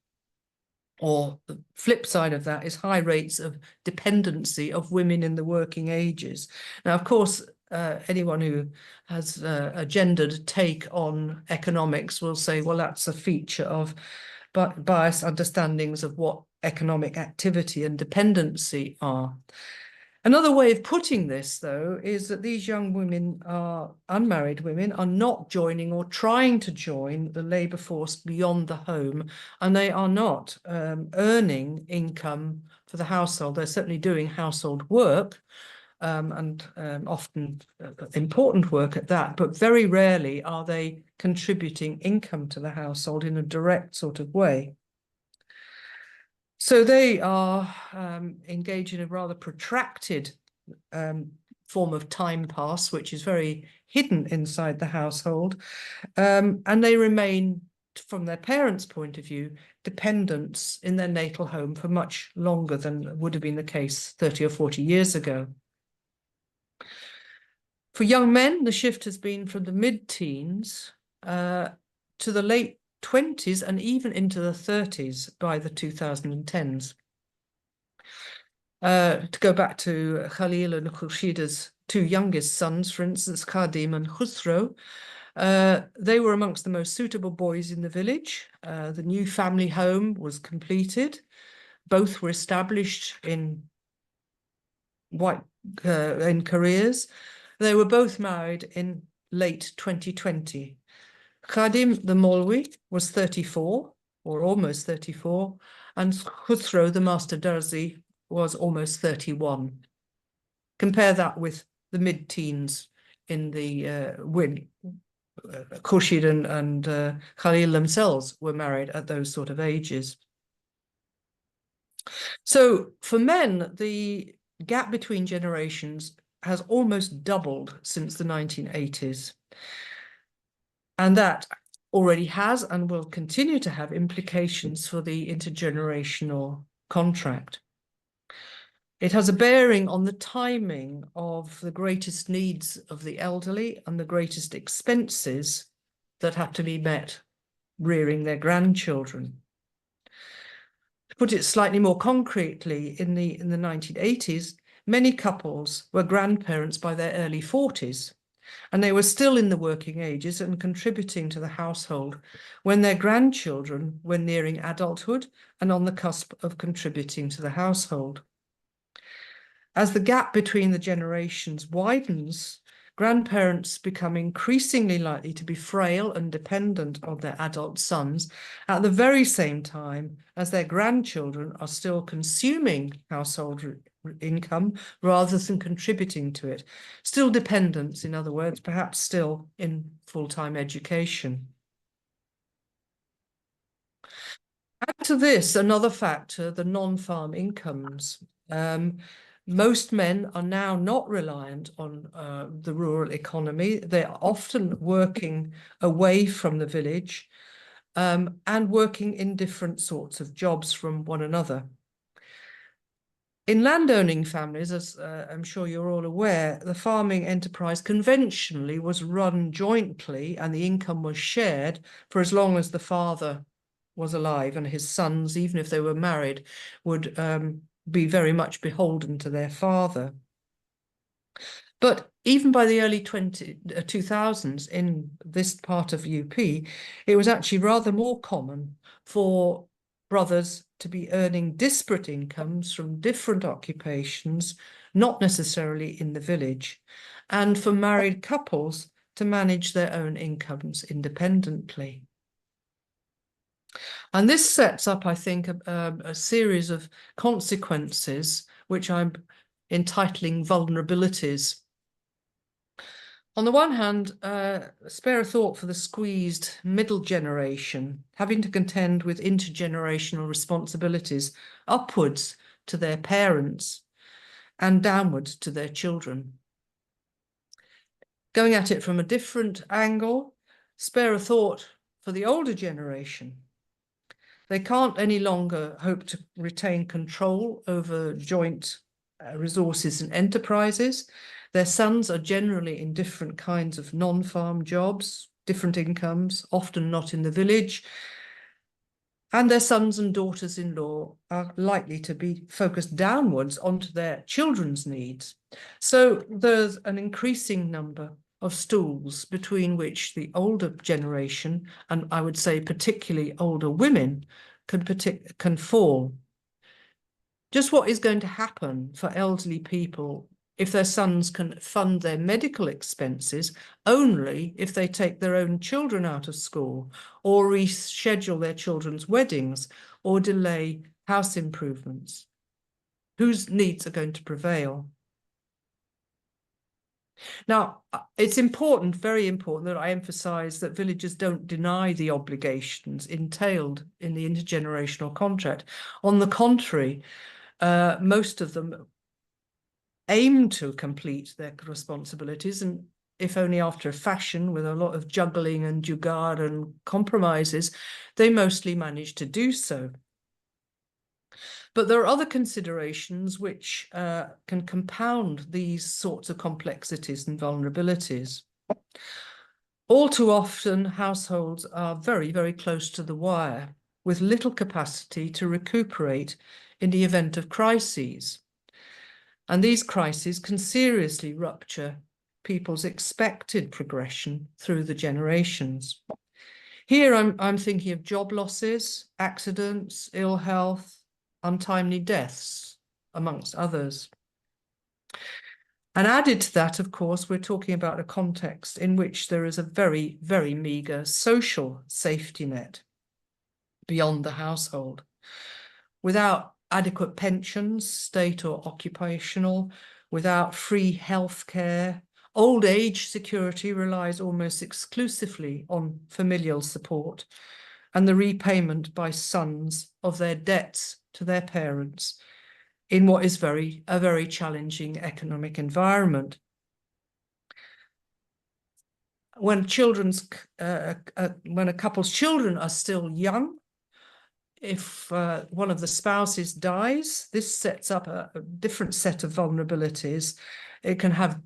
or the flip side of that is high rates of dependency of women in the working ages. Now, of course, anyone who has a gendered take on economics will say, well, that's a feature of biased understandings of what economic activity and dependency are. Another way of putting this, though, is that these young women, unmarried women, are not joining or trying to join the labour force beyond the home, and they are not earning income for the household. They're certainly doing household work, and often important work at that, but very rarely are they contributing income to the household in a direct sort of way. So they are engaged in a rather protracted form of time pass, which is very hidden inside the household. And they remain, from their parents' point of view, dependents in their natal home for much longer than would have been the case 30 or 40 years ago. For young men, the shift has been from the mid-teens to the late 20s and even into the 30s by the 2010s. To go back to Khalil and Khurshid's two youngest sons, for instance, Khadim and Khusro, they were amongst the most suitable boys in the village. The new family home was completed. Both were established in careers. They were both married in late 2020. Khadim, the Molwi, was 34, or almost 34, and Khusro, the Master Darzi, was almost 31. Compare that with the mid-teens in the when Khurshid and Khalil themselves were married at those sort of ages. So for men, the gap between generations has almost doubled since the 1980s. And that already has and will continue to have implications for the intergenerational contract. It has a bearing on the timing of the greatest needs of the elderly and the greatest expenses that have to be met rearing their grandchildren. To put it slightly more concretely, in the 1980s, many couples were grandparents by their early 40s, and they were still in the working ages and contributing to the household when their grandchildren were nearing adulthood and on the cusp of contributing to the household. As the gap between the generations widens, grandparents become increasingly likely to be frail and dependent on their adult sons at the very same time as their grandchildren are still consuming household income rather than contributing to it. Still dependents, in other words, perhaps still in full-time education. Add to this another factor, the non-farm incomes. Most men are now not reliant on the rural economy. They are often working away from the village and working in different sorts of jobs from one another. In landowning families, as I'm sure you're all aware, the farming enterprise conventionally was run jointly and the income was shared for as long as the father was alive, and his sons, even if they were married, would be very much beholden to their father. But even by the early 2000s in this part of UP, it was actually rather more common for brothers to be earning disparate incomes from different occupations, not necessarily in the village, and for married couples to manage their own incomes independently. And this sets up, I think, a series of consequences, which I'm entitling vulnerabilities. On the one hand, spare a thought for the squeezed middle generation, having to contend with intergenerational responsibilities upwards to their parents and downwards to their children. Going at it from a different angle, spare a thought for the older generation. They can't any longer hope to retain control over joint resources and enterprises. Their sons are generally in different kinds of non-farm jobs, different incomes, often not in the village. And their sons and daughters-in-law are likely to be focused downwards onto their children's needs. So there's an increasing number of stools between which the older generation, and I would say particularly older women, can fall. Just what is going to happen for elderly people if their sons can fund their medical expenses only if they take their own children out of school, or reschedule their children's weddings, or delay house improvements? Whose needs are going to prevail? Now, it's important, very important, that I emphasize that villagers don't deny the obligations entailed in the intergenerational contract. On the contrary, most of them aim to complete their responsibilities, and if only after a fashion, with a lot of juggling and jugaad and compromises, they mostly manage to do so. But there are other considerations which can compound these sorts of complexities and vulnerabilities. All too often, households are very, very close to the wire, with little capacity to recuperate in the event of crises. And these crises can seriously rupture people's expected progression through the generations. Here, I'm thinking of job losses, accidents, ill health, untimely deaths, amongst others. And added to that, of course, we're talking about a context in which there is a very, very meagre social safety net beyond the household. Without adequate pensions, state or occupational, without free healthcare, old age security relies almost exclusively on familial support and the repayment by sons of their debts to their parents in what is a very challenging economic environment. When a couple's children are still young, if one of the spouses dies, this sets up a different set of vulnerabilities. It can have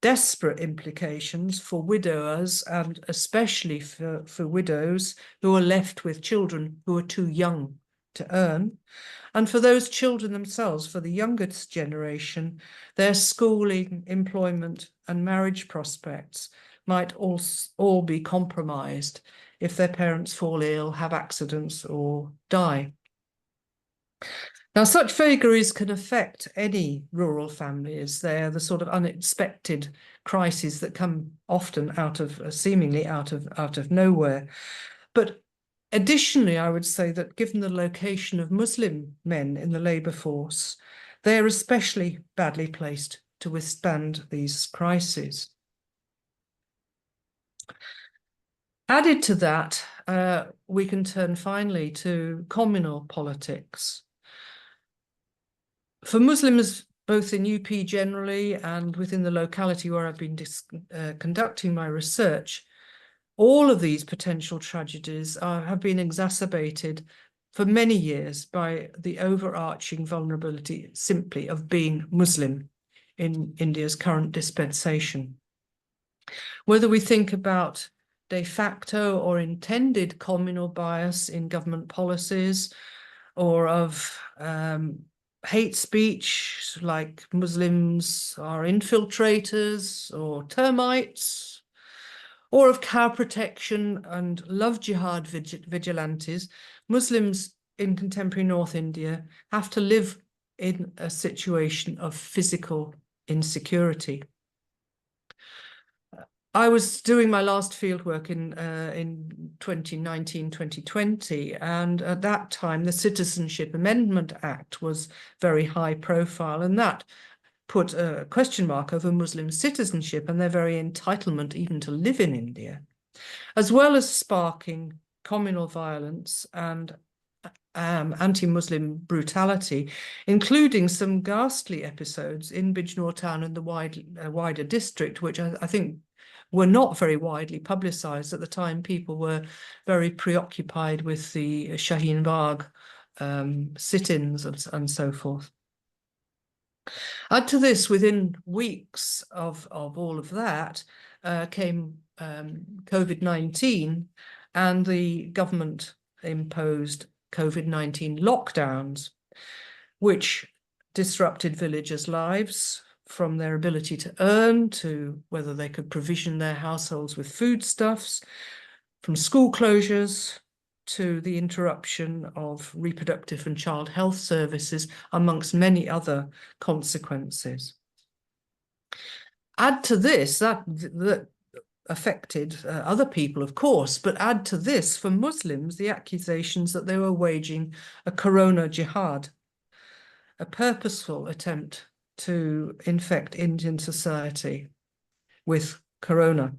desperate implications for widowers, and especially for widows who are left with children who are too young to earn. And for those children themselves, for the youngest generation, their schooling, employment, and marriage prospects might all be compromised if their parents fall ill, have accidents, or die. Now, such vagaries can affect any rural families. They're the sort of unexpected crises that come often seemingly out of nowhere. But additionally, I would say that given the location of Muslim men in the labour force, they are especially badly placed to withstand these crises. Added to that, we can turn finally to communal politics. For Muslims, both in UP generally and within the locality where I've been conducting my research, all of these potential tragedies have been exacerbated for many years by the overarching vulnerability simply of being Muslim in India's current dispensation. Whether we think about de facto or intended communal bias in government policies, or of hate speech, like Muslims are infiltrators or termites, or of cow protection and love jihad vigilantes, Muslims in contemporary North India have to live in a situation of physical insecurity. I was doing my last fieldwork in 2019, 2020, and at that time the Citizenship Amendment Act was very high profile, and that put a question mark over Muslim citizenship and their very entitlement even to live in India, as well as sparking communal violence and anti-Muslim brutality, including some ghastly episodes in Bijnor town and the wider district, which I think were not very widely publicized at the time. People were very preoccupied with the Shaheen Bagh sit-ins and so forth. Add to this, within weeks of all of that, came COVID-19, and the government imposed COVID-19 lockdowns, which disrupted villagers' lives, from their ability to earn to whether they could provision their households with foodstuffs, from school closures to the interruption of reproductive and child health services, amongst many other consequences. Add to this, that affected other people, of course, but add to this, for Muslims, the accusations that they were waging a corona jihad, a purposeful attempt to infect Indian society with corona.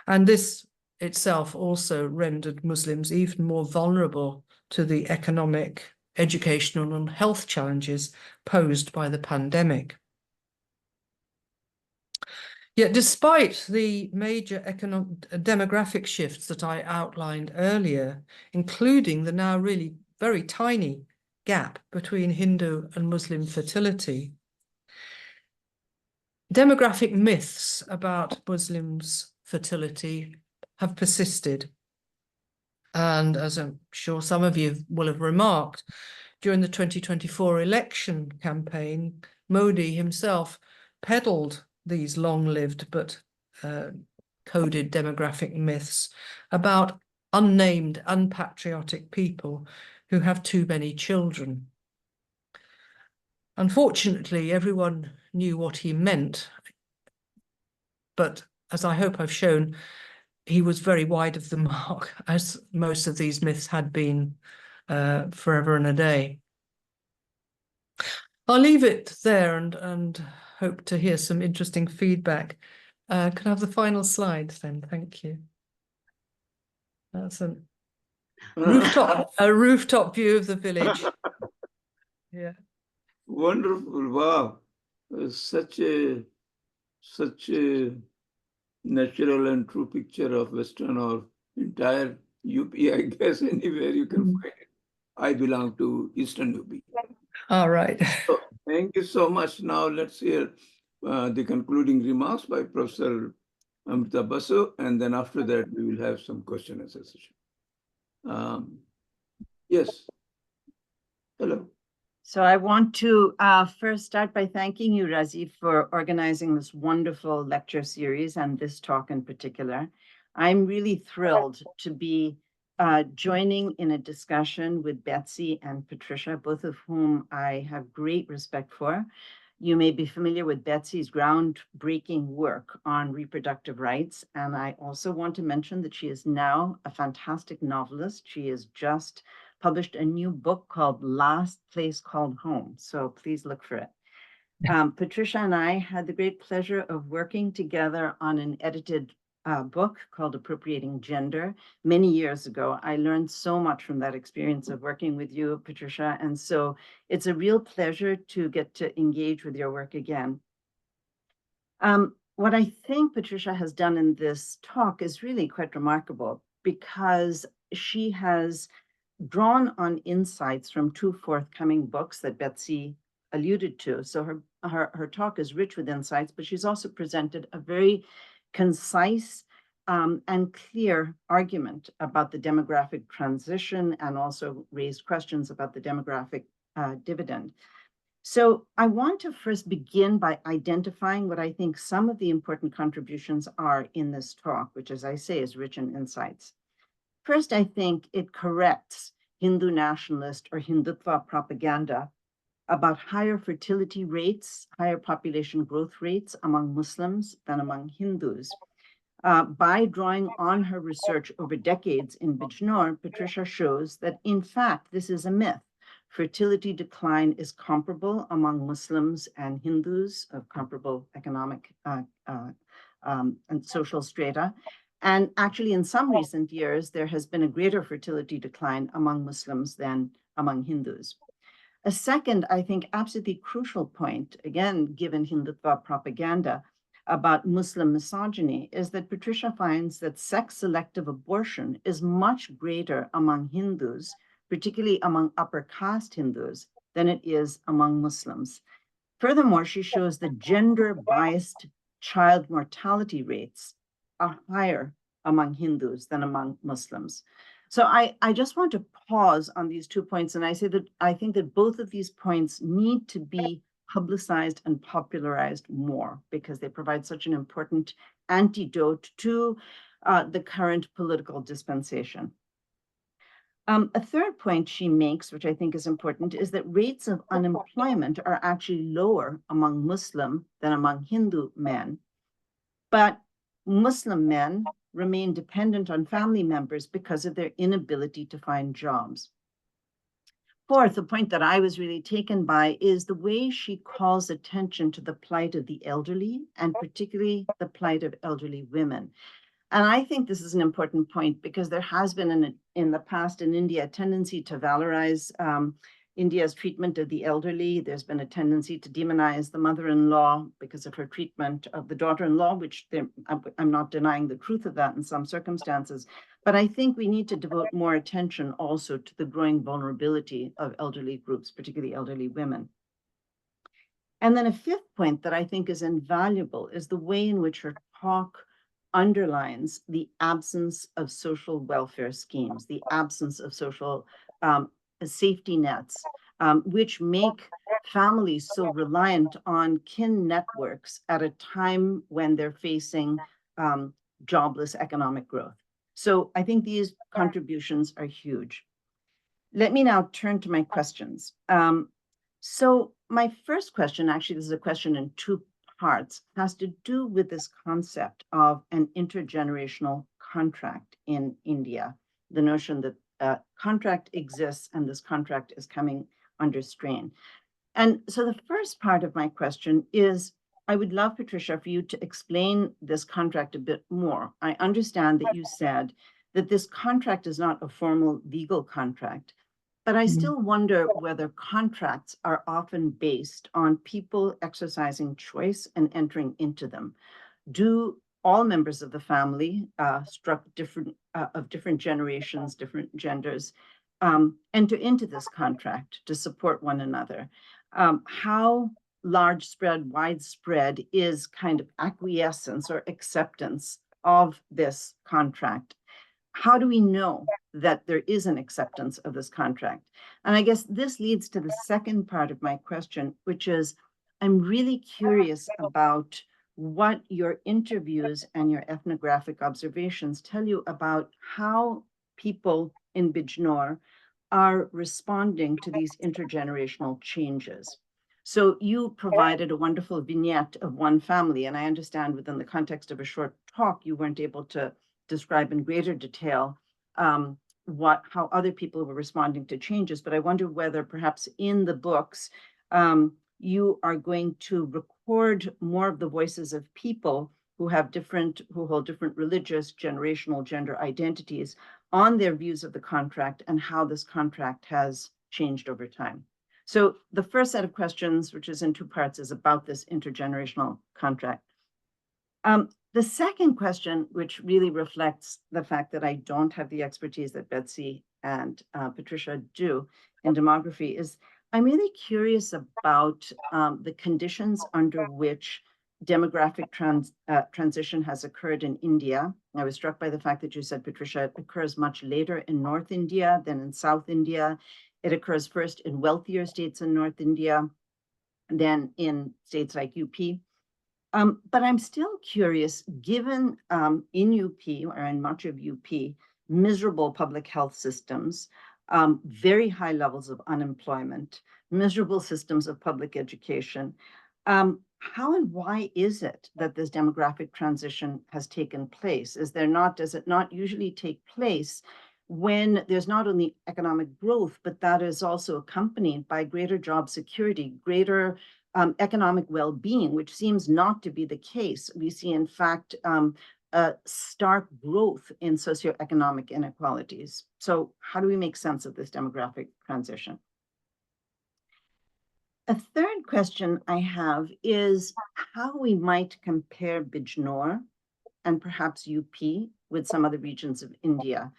And this itself also rendered Muslims even more vulnerable to the economic, educational, and health challenges posed by the pandemic. Yet despite the major demographic shifts that I outlined earlier, including the now really very tiny gap between Hindu and Muslim fertility, demographic myths about Muslims' fertility have persisted. And as I'm sure some of you will have remarked, during the 2024 election campaign, Modi himself peddled these long-lived but coded demographic myths about unnamed, unpatriotic people who have too many children. Unfortunately, everyone knew what he meant, but as I hope I've shown, he was very wide of the mark, as most of these myths had been forever and a day. I'll leave it there and hope to hear some interesting feedback. Can I have the final slide then? Thank you. That's a rooftop view of the village. Yeah. Wonderful. Wow. Such a natural and true picture of Western or entire UP, I guess, anywhere you can find it. I belong to Eastern UP. All right. So, thank you so much. Now let's hear the concluding remarks by Professor Amrita Basu, and then after that we will have some question and answer session. Yes. Hello. So I want to first start by thanking you, Razi, for organizing this wonderful lecture series and this talk in particular. I'm really thrilled to be joining in a discussion with Betsy and Patricia, both of whom I have great respect for. You may be familiar with Betsy's groundbreaking work on reproductive rights. And I also want to mention that she is now a fantastic novelist. She has just published a new book called Last Place Called Home. So please look for it. Patricia and I had the great pleasure of working together on an edited book called Appropriating Gender many years ago. I learned so much from that experience of working with you, Patricia. And so it's a real pleasure to get to engage with your work again. What I think Patricia has done in this talk is really quite remarkable, because she has drawn on insights from two forthcoming books that Betsy alluded to. So her talk is rich with insights, but she's also presented a very concise and clear argument about the demographic transition, and also raised questions about the demographic dividend. So I want to first begin by identifying what I think some of the important contributions are in this talk, which, as I say, is rich in insights. First, I think it corrects Hindu nationalist or Hindutva propaganda about higher fertility rates, higher population growth rates among Muslims than among Hindus. By drawing on her research over decades in Bijnor, Patricia shows that, in fact, this is a myth. Fertility decline is comparable among Muslims and Hindus of comparable economic and social strata. And actually, in some recent years, there has been a greater fertility decline among Muslims than among Hindus. A second, I think, absolutely crucial point, again, given Hindutva propaganda about Muslim misogyny, is that Patricia finds that sex-selective abortion is much greater among Hindus, particularly among upper caste Hindus, than it is among Muslims. Furthermore, she shows that gender-biased child mortality rates are higher among Hindus than among Muslims. So I just want to pause on these 2 points, and I say that I think that both of these points need to be publicized and popularized more because they provide such an important antidote to the current political dispensation. A third point she makes, which I think is important, is that rates of unemployment are actually lower among Muslim than among Hindu men. But Muslim men remain dependent on family members because of their inability to find jobs. Fourth, the point that I was really taken by is the way she calls attention to the plight of the elderly, and particularly the plight of elderly women. And I think this is an important point because there has been in the past in India a tendency to valorize India's treatment of the elderly. There's been a tendency to demonize the mother-in-law because of her treatment of the daughter-in-law, which I'm not denying the truth of that in some circumstances. But I think we need to devote more attention also to the growing vulnerability of elderly groups, particularly elderly women. And then a fifth point that I think is invaluable is the way in which her talk underlines the absence of social welfare schemes, the absence of social safety nets, which make families so reliant on kin networks at a time when they're facing jobless economic growth. So I think these contributions are huge. Let me now turn to my questions. So my first question, actually, this is a question in 2 parts, has to do with this concept of an intergenerational contract in India, the notion that a contract exists and this contract is coming under strain. And so the first part of my question is, I would love, Patricia, for you to explain this contract a bit more. I understand that you said that this contract is not a formal legal contract, but I still wonder whether contracts are often based on people exercising choice and entering into them. Do all members of the family, struck of different generations, different genders, enter into this contract to support one another? How widespread is kind of acquiescence or acceptance of this contract? How do we know that there is an acceptance of this contract? And I guess this leads to the second part of my question, which is, I'm really curious about what your interviews and your ethnographic observations tell you about how people in Bijnor are responding to these intergenerational changes. So you provided a wonderful vignette of one family, and I understand within the context of a short talk, you weren't able to describe in greater detail how other people were responding to changes, but I wonder whether perhaps in the books you are going to record more of the voices of people who hold different religious, generational, gender identities on their views of the contract and how this contract has changed over time. So the first set of questions, which is in 2 parts, is about this intergenerational contract. The second question, which really reflects the fact that I don't have the expertise that Betsy and Patricia do in demography, is I'm really curious about the conditions under which demographic transition has occurred in India. I was struck by the fact that you said, Patricia, it occurs much later in North India than in South India. It occurs first in wealthier states in North India, then in states like UP. But I'm still curious, given in UP or in much of UP, miserable public health systems, very high levels of unemployment, miserable systems of public education. How and why is it that this demographic transition has taken place? Does it not usually take place when there's not only economic growth, but that is also accompanied by greater job security, greater economic well-being, which seems not to be the case? We see, in fact, stark growth in socioeconomic inequalities. So how do we make sense of this demographic transition? A third question I have is how we might compare Bijnor and perhaps UP with some other regions of India.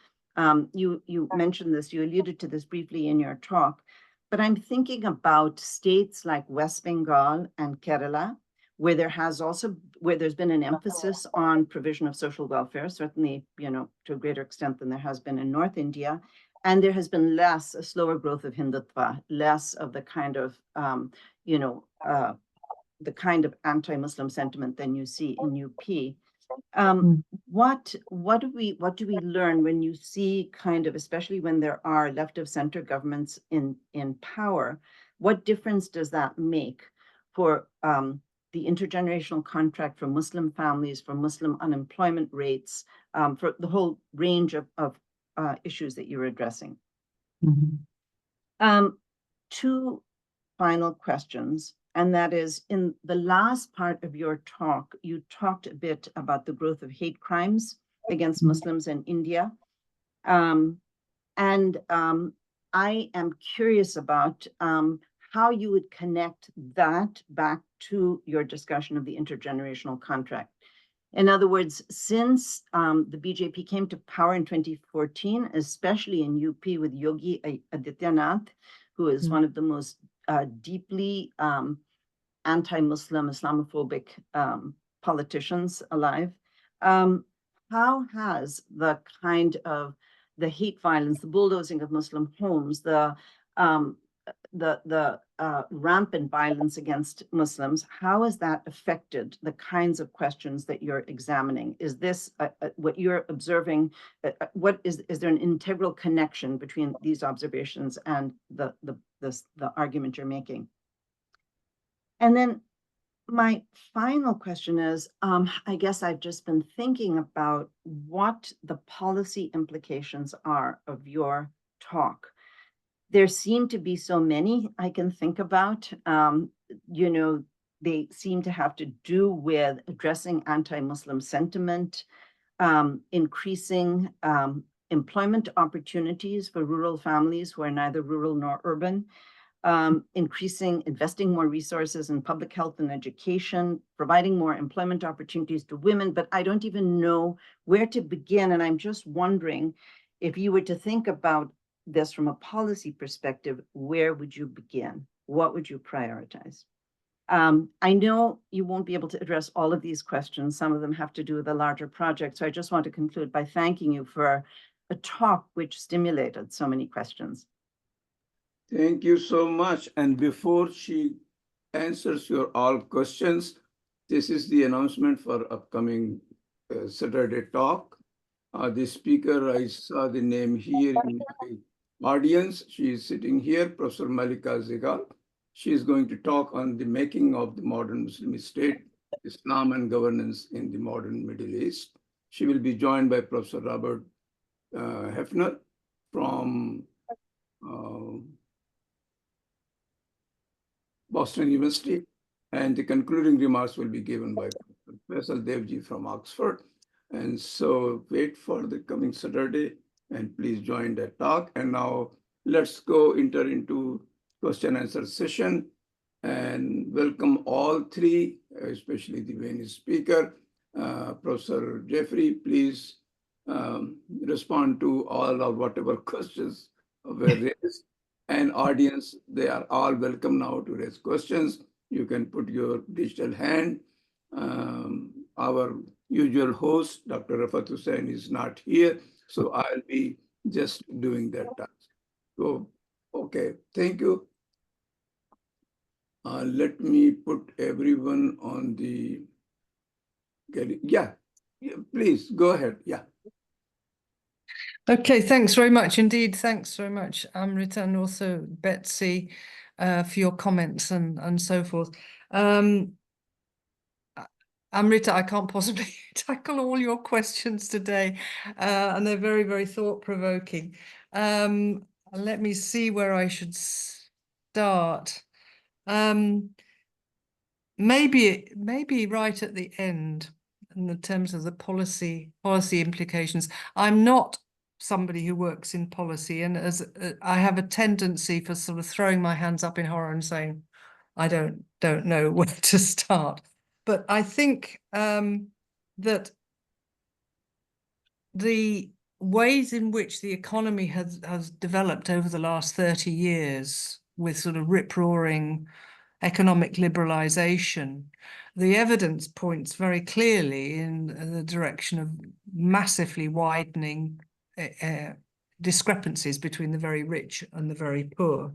You mentioned this, you alluded to this briefly in your talk, but I'm thinking about states like West Bengal and Kerala, where there's been an emphasis on provision of social welfare, certainly, to a greater extent than there has been in North India. And there has been a slower growth of Hindutva, less of the kind of, the kind of anti-Muslim sentiment than you see in UP. What do we learn when you see kind of, especially when there are left of center governments in power? What difference does that make for the intergenerational contract for Muslim families, for Muslim unemployment rates, for the whole range of issues that you're addressing? Two final questions, and that is, in the last part of your talk, you talked a bit about the growth of hate crimes against Muslims in India. I am curious about how you would connect that back to your discussion of the intergenerational contract. In other words, since the BJP came to power in 2014, especially in UP with Yogi Adityanath, who is one of the most deeply anti-Muslim, Islamophobic politicians alive, how has the kind of the hate violence, the bulldozing of Muslim homes, the rampant violence against Muslims, how has that affected the kinds of questions that you're examining? Is this what you're observing? Is there an integral connection between these observations and the argument you're making? And then my final question is, I guess I've just been thinking about what the policy implications are of your talk. There seem to be so many I can think about. They seem to have to do with addressing anti-Muslim sentiment, increasing employment opportunities for rural families who are neither rural nor urban, investing more resources in public health and education, providing more employment opportunities to women, but I don't even know where to begin. And I'm just wondering, if you were to think about this from a policy perspective, where would you begin? What would you prioritize? I know you won't be able to address all of these questions. Some of them have to do with a larger project. So I just want to conclude by thanking you for a talk which stimulated so many questions. Thank you so much. And before she answers your all questions, this is the announcement for upcoming Saturday talk. The speaker, I saw the name here in my audience. She is sitting here, Professor Malika Zigal. She is going to talk on the making of the modern Muslim state, Islam and governance in the modern Middle East. She will be joined by Professor Robert Hefner from Boston University, and the concluding remarks will be given by Professor Devji from Oxford. And so wait for the coming Saturday and please join that talk. And now let's enter into question and answer session and welcome all three, especially the main speaker. Professor Jeffery, please respond to all of whatever questions were raised. And audience, they are all welcome now to raise questions. You can put your digital hand. Our usual host, Dr. Rafat Hussain, is not here, so I'll be just doing that task. So, okay, thank you. Let me put everyone on the, yeah, please go ahead, yeah. Okay, thanks very much indeed. Thanks very much, Amrita, and also Betsy, for your comments and so forth. Amrita, I can't possibly tackle all your questions today, and they're very, very thought-provoking. Let me see where I should start. Maybe right at the end, in the terms of the policy implications. I'm not somebody who works in policy, and as I have a tendency for sort of throwing my hands up in horror and saying, I don't know where to start. But I think that the ways in which the economy has developed over the last 30 years with sort of rip-roaring economic liberalization, the evidence points very clearly in the direction of massively widening discrepancies between the very rich and the very poor.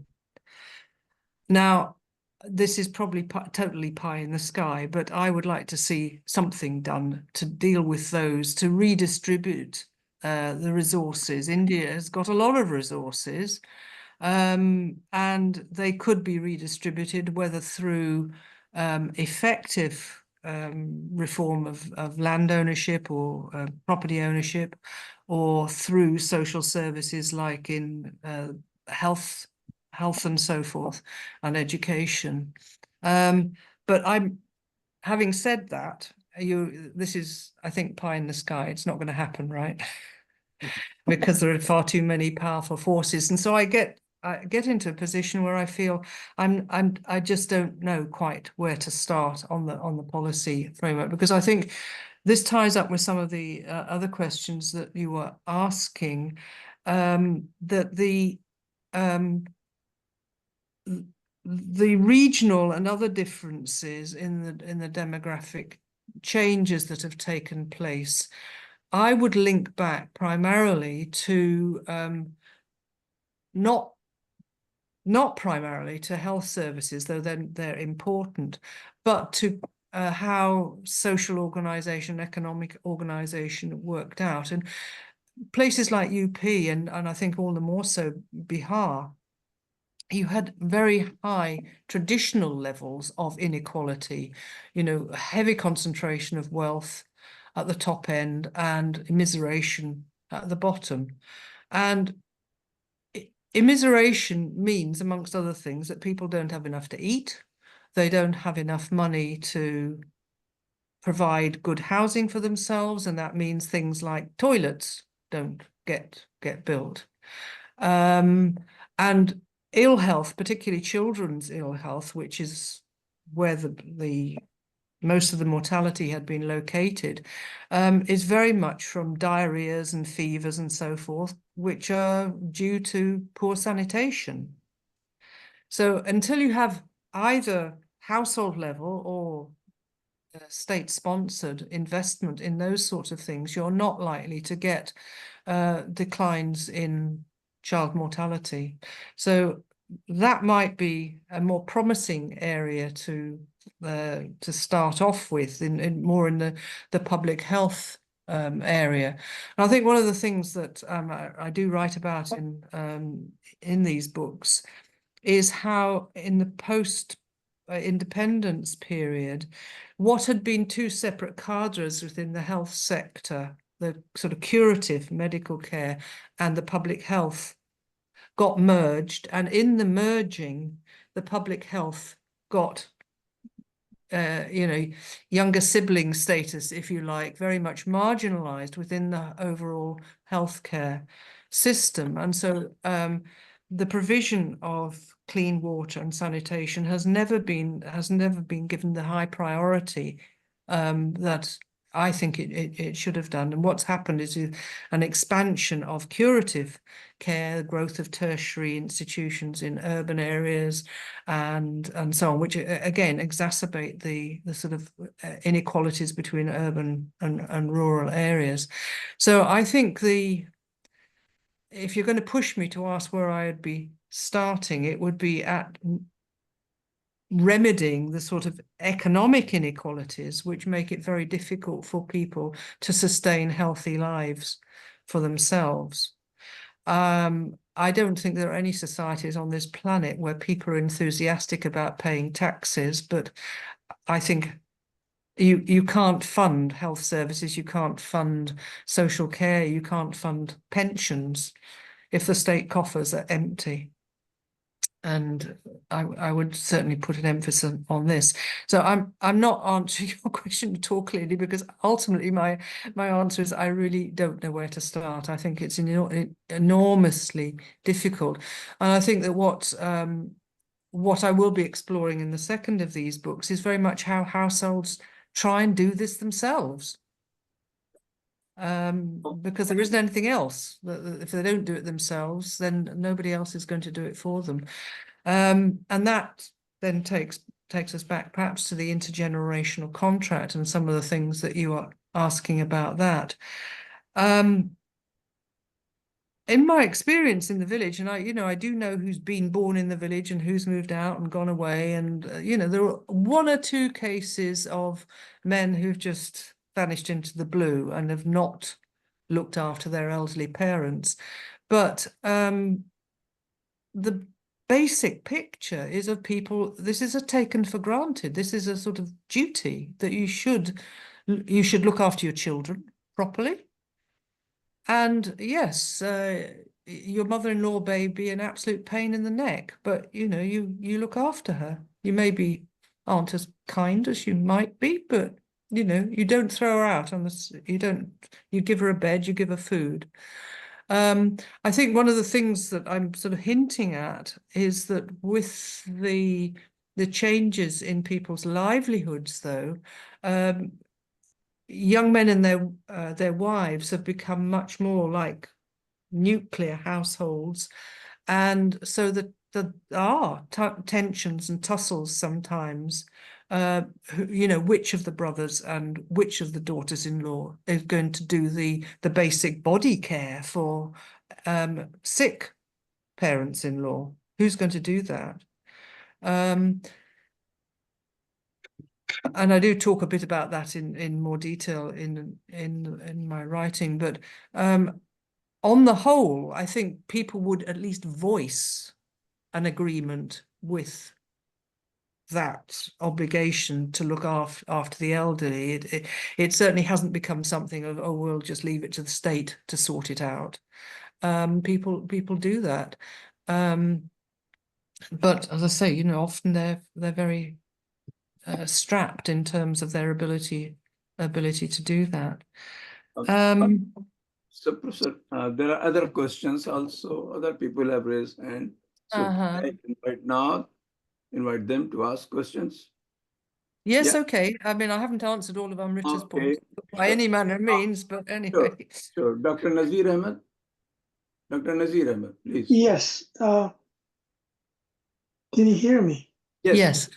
Now, this is probably totally pie in the sky, but I would like to see something done to deal with those, to redistribute the resources. India has got a lot of resources, and they could be redistributed, whether through effective reform of land ownership or property ownership, or through social services like in health and so forth, and education. But having said that, this is, I think, pie in the sky. It's not going to happen, right? Because there are far too many powerful forces, and so I get into a position where I feel I just don't know quite where to start on the policy framework, because I think this ties up with some of the other questions that you were asking, that the regional and other differences in the demographic changes that have taken place, I would link back primarily to not primarily to health services, though they're important, but to how social organization, economic organization worked out. And places like UP and I think all the more so Bihar, you had very high traditional levels of inequality, a heavy concentration of wealth at the top end and immiseration at the bottom. And immiseration means, amongst other things, that people don't have enough to eat. They don't have enough money to provide good housing for themselves, and that means things like toilets don't get built. And ill health, particularly children's ill health, which is where the most of the mortality had been located, is very much from diarrheas and fevers and so forth, which are due to poor sanitation. So until you have either household level or state-sponsored investment in those sorts of things, you're not likely to get declines in child mortality. So that might be a more promising area to start off with, in more in the public health area. And I think one of the things that I do write about in these books is how in the post-independence period, what had been two separate cadres within the health sector, the sort of curative medical care and the public health, got merged. And in the merging, the public health got younger sibling status, if you like, very much marginalized within the overall healthcare system. And so the provision of clean water and sanitation has never been given the high priority that I think it should have done. And what's happened is an expansion of curative care, the growth of tertiary institutions in urban areas and so on, which again exacerbate the sort of inequalities between urban and rural areas. So I think if you're going to push me to ask where I would be starting, it would be at remedying the sort of economic inequalities which make it very difficult for people to sustain healthy lives for themselves. I don't think there are any societies on this planet where people are enthusiastic about paying taxes, but I think you can't fund health services, you can't fund social care, you can't fund pensions if the state coffers are empty. And I would certainly put an emphasis on this. So I'm not answering your question at all clearly, because ultimately my answer is I really don't know where to start. I think it's enormously difficult, and I think that what I will be exploring in the second of these books is very much how households try and do this themselves. Because there isn't anything else. If they don't do it themselves, then nobody else is going to do it for them. And that then takes us back perhaps to the intergenerational contract and some of the things that you are asking about that. In my experience in the village, and I do know who's been born in the village and who's moved out and gone away, and there are one or two cases of men who've just vanished into the blue and have not looked after their elderly parents. But the basic picture is of people, this is a taken for granted. This is a sort of duty that you should look after your children properly. And yes, your mother-in-law may be an absolute pain in the neck, but you look after her. You maybe aren't as kind as you might be, but you don't throw her out on the. You give her a bed, you give her food. I think one of the things that I'm sort of hinting at is that with the changes in people's livelihoods, though, young men and their wives have become much more like nuclear households, and so that there are tensions and tussles sometimes. Which of the brothers and which of the daughters-in-law is going to do the basic body care for sick parents-in-law? Who's going to do that? And I do talk a bit about that in more detail in my writing, but on the whole, I think people would at least voice an agreement with that obligation to look after the elderly. It certainly hasn't become something of, oh, we'll just leave it to the state to sort it out. People do that, but as I say, often they're very strapped in terms of their ability to do that. So, Professor, there are other questions also. Other people have raised hand. So I invite them to ask questions. Yes, Yeah. okay. I mean, I haven't answered all of Amrita's Okay. points by any manner of means, but anyway. Sure. Dr. Nazir Ahmed. Dr. Nazir Ahmed, please. Yes. Can you hear me? Yes.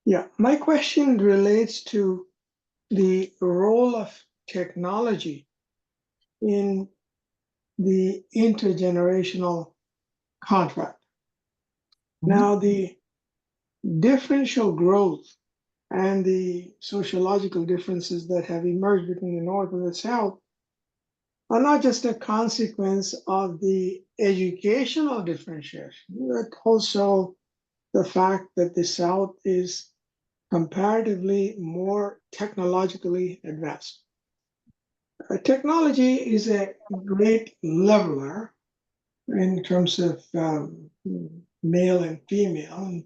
Yeah. My question relates to the role of technology in the intergenerational contract. Now, the differential growth and the sociological differences that have emerged between the North and the South are not just a consequence of the educational differentiation, but also the fact that the South is comparatively more technologically advanced. Technology is a great leveler in terms of male and female. And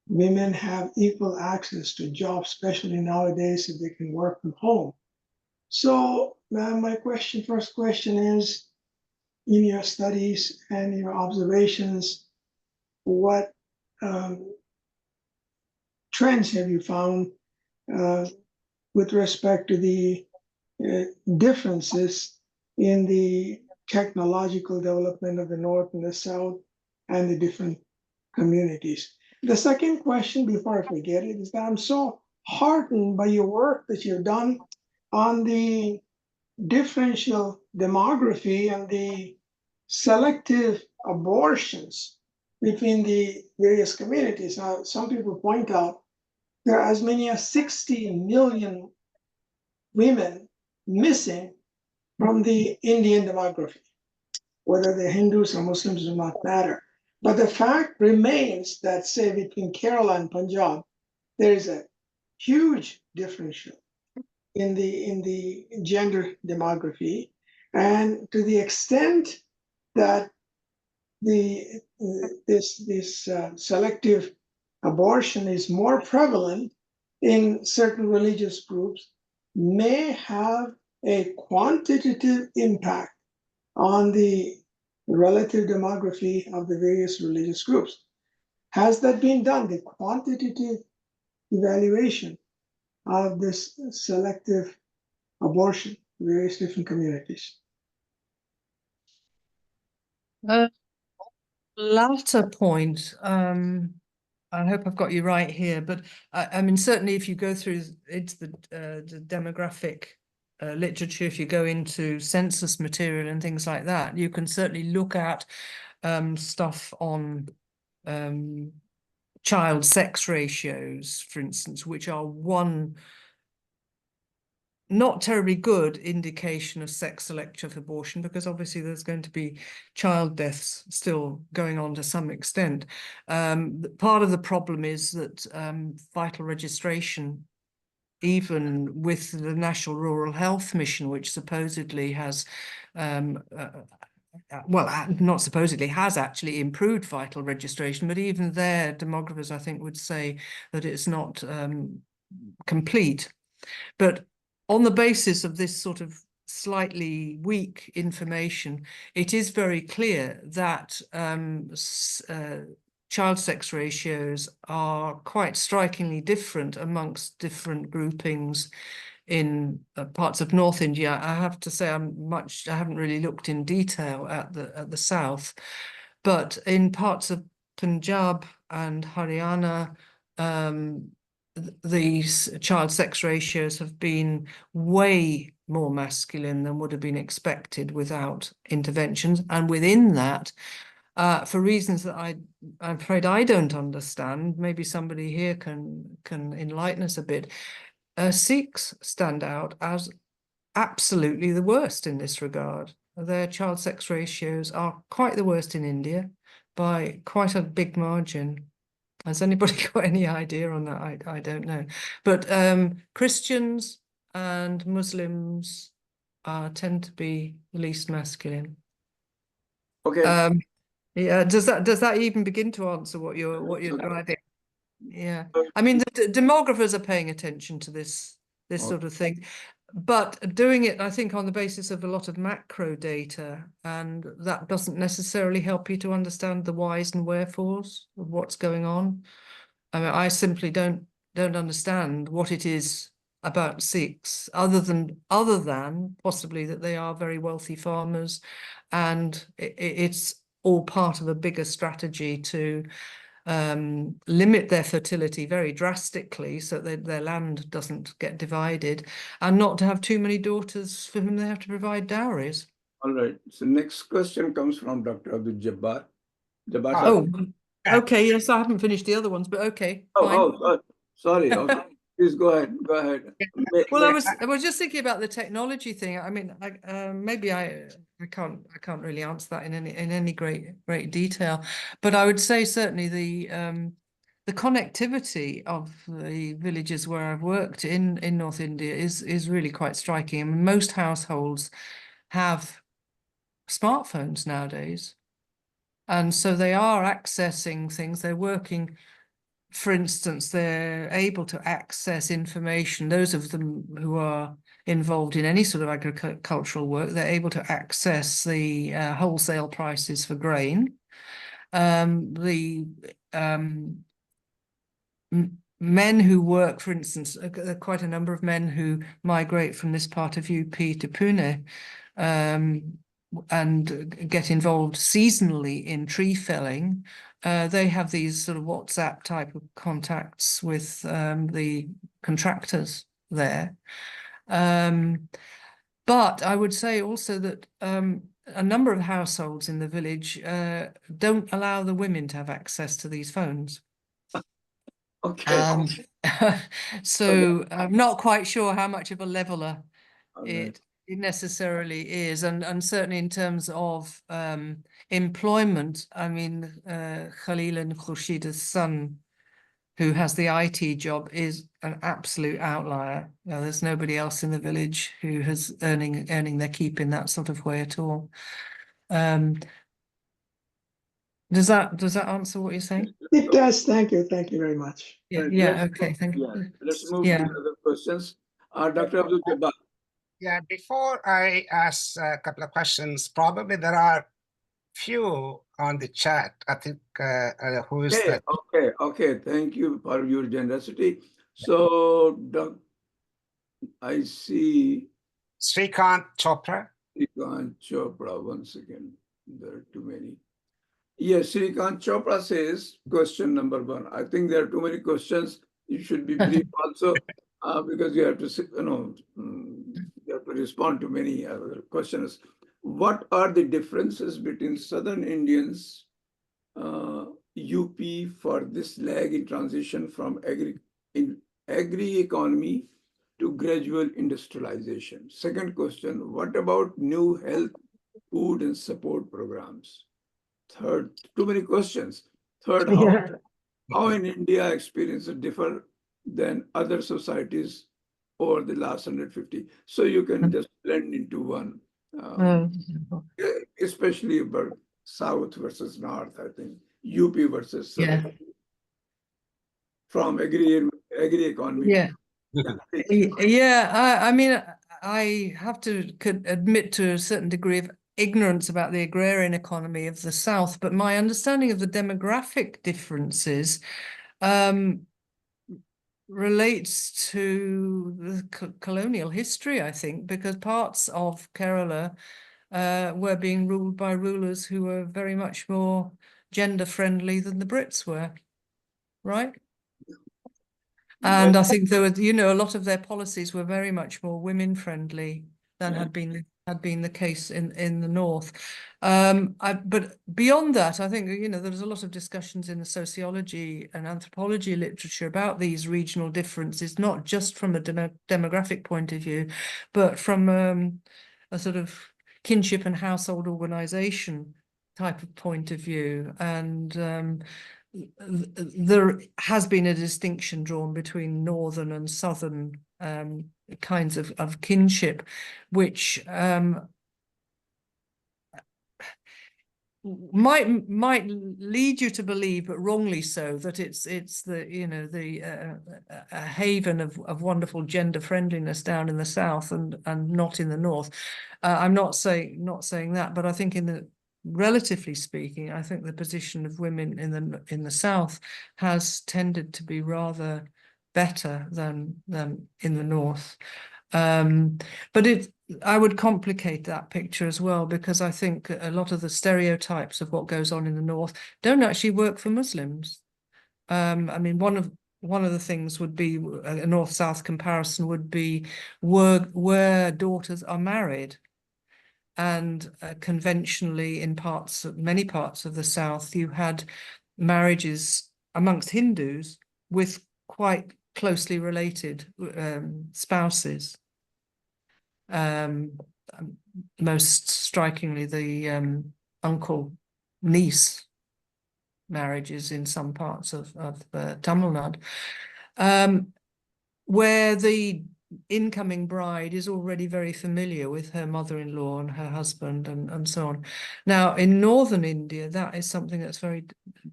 women have equal access to jobs, especially nowadays if they can work from home. So my first question is, in your studies and your observations, what trends have you found with respect to the differences in the technological development of the North and the South and the different communities? The second question, before I forget it, is that I'm so heartened by your work that you've done on the differential demography and the selective abortions between the various communities. Now, some people point out there are as many as 60 million women missing from the Indian demography. whether they're Hindus or Muslims do not matter. But the fact remains that, say, between Kerala and Punjab, there is a huge differential in the gender demography, and to the extent that this selective abortion is more prevalent in certain religious groups, may have a quantitative impact on the relative demography of the various religious groups. Has that been done, the quantitative evaluation of this selective abortion in various different communities? Latter point, I hope I've got you right here, but I mean, certainly if you go through into the demographic literature, if you go into census material and things like that, you can certainly look at stuff on child sex ratios, for instance, which are one not terribly good indication of sex selective abortion, because obviously there's going to be child deaths still going on to some extent. Part of the problem is that vital registration, even with the National Rural Health Mission, which supposedly has not supposedly, has actually improved vital registration, but even their demographers, I think, would say that it's not complete. But on the basis of this sort of slightly weak information, it is very clear that child sex ratios are quite strikingly different amongst different groupings in parts of North India. I have to say I haven't really looked in detail at the south, but in parts of Punjab and Haryana, these child sex ratios have been way more masculine than would have been expected without interventions. And within that, for reasons that I'm afraid I don't understand, maybe somebody here can enlighten us a bit, Sikhs stand out as absolutely the worst in this regard. Their child sex ratios are quite the worst in India by quite a big margin. Has anybody got any idea on that? I don't know. But Christians and Muslims tend to be the least masculine. Okay. Yeah. Does that even begin to answer what you're driving? Yeah. I mean, the demographers are paying attention to this sort of thing, but doing it, I think, on the basis of a lot of macro data, and that doesn't necessarily help you to understand the whys and wherefores of what's going on. I mean, I simply don't understand what it is about Sikhs, other than possibly that they are very wealthy farmers, and it's all part of a bigger strategy to limit their fertility very drastically so that their land doesn't get divided, and not to have too many daughters for whom they have to provide dowries. All right. So next question comes from Dr. Abdul Jabbar. Oh, okay. Yes, I haven't finished the other ones, but okay. Fine. Sorry. Okay. Please go ahead. Go ahead. Well, I was just thinking about the technology thing. I mean, maybe I can't really answer that in any great detail, but I would say certainly the connectivity of the villages where I've worked in North India is really quite striking. I mean, most households have smartphones nowadays, and so they are accessing things. They're working. For instance, they're able to access information. Those of them who are involved in any sort of agricultural work, they're able to access the wholesale prices for grain. Men who work, for instance, there are quite a number of men who migrate from this part of UP to Pune and get involved seasonally in tree felling. They have these sort of WhatsApp type of contacts with the contractors there. But I would say also that a number of households in the village don't allow the women to have access to these phones. Okay. So I'm not quite sure how much of a leveler it It necessarily is, and certainly in terms of employment, I mean, Khalil and Khurshid's son, who has the IT job, is an absolute outlier. There's nobody else in the village who has earning their keep in that sort of way at all. Does that answer what you're saying? It does. Thank you. Thank you very much. Yeah. Okay. Thank you. Yeah. Let's move to the other questions. Dr. Abdul Jabbar. Yeah, before I ask a couple of questions, probably there are few on the chat. I think who is that? Okay. Thank you for your generosity. So, I see Srikant Chopra. Srikant Chopra. One second. There are too many. Yes, Srikant Chopra says, question number 1. I think there are too many questions. You should be brief also, because you have to, you have to respond to many other questions. What are the differences between Southern Indians, UP, for this lag in transition from agri economy to gradual industrialization? Second question, what about new health, food, and support programs? Third, too many questions. Third, how in India experiences differ than other societies over the last 150? So you can just blend into one, especially about South versus North, I think, UP versus South. From agri economy. I mean, I have to admit to a certain degree of ignorance about the agrarian economy of the South, but my understanding of the demographic differences relates to the colonial history, I think, because parts of Kerala were being ruled by rulers who were very much more gender friendly than the Brits were, right? And I think there were, a lot of their policies were very much more women friendly than had been the case in the North. But beyond that, I think, there was a lot of discussions in the sociology and anthropology literature about these regional differences, not just from a demographic point of view, but from a sort of kinship and household organization type of point of view. And there has been a distinction drawn between northern and southern kinds of kinship, which might lead you to believe, but wrongly so, that it's the a haven of wonderful gender friendliness down in the south and not in the north. I'm not saying that, but I think relatively speaking, I think the position of women in the South has tended to be rather better than in the North. But I would complicate that picture as well, because I think a lot of the stereotypes of what goes on in the North don't actually work for Muslims. I mean, one of the things would be a North-South comparison would be where daughters are married. And conventionally, in many parts of the South, you had marriages amongst Hindus with quite closely related spouses. Most strikingly, the uncle-niece marriages in some parts of Tamil Nadu, where the incoming bride is already very familiar with her mother-in-law and her husband and so on. Now, in northern India, that is something that's very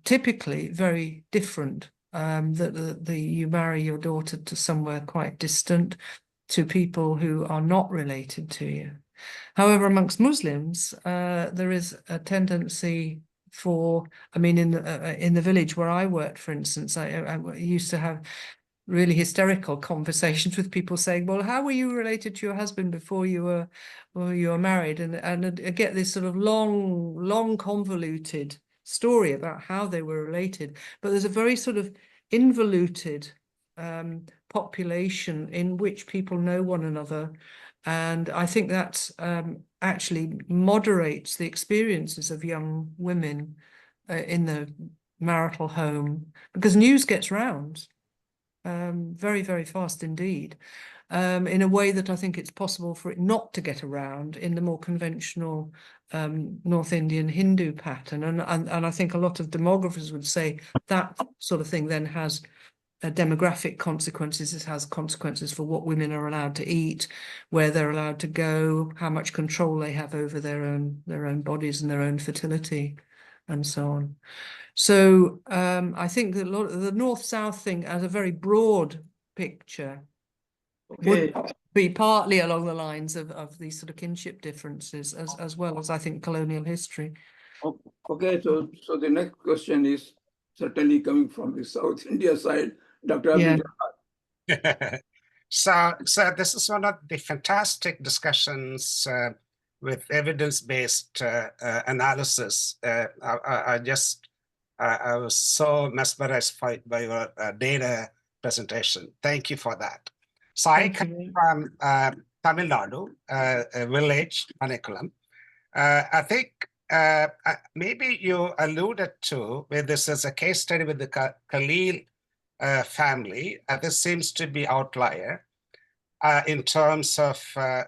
typically very different, that you marry your daughter to somewhere quite distant, to people who are not related to you. However, amongst Muslims, there is a tendency for, I mean, in the village where I worked, for instance, I used to have really hysterical conversations with people saying, well, how were you related to your husband before you were married? And I get this sort of long convoluted story about how they were related, but there's a very sort of involuted population in which people know one another. And I think that actually moderates the experiences of young women in the marital home, because news gets round very, very fast indeed. in a way that I think it's possible for it not to get around in the more conventional North Indian Hindu pattern. And I think a lot of demographers would say that sort of thing then has demographic consequences. It has consequences for what women are allowed to eat, where they're allowed to go, how much control they have over their own bodies and their own fertility, and so on. So I think that the North-South thing as a very broad picture would be partly along the lines of these sort of kinship differences, as well as I think colonial history. Okay, so the next question is certainly coming from the South India side, Dr. Yeah. So this is one of the fantastic discussions with evidence-based analysis. I was so mesmerized by your data presentation. Thank you for that. So I come from Tamil Nadu, a village, Manikulam. I think maybe you alluded to where this is a case study with the Khalil family. This seems to be outlier in terms of you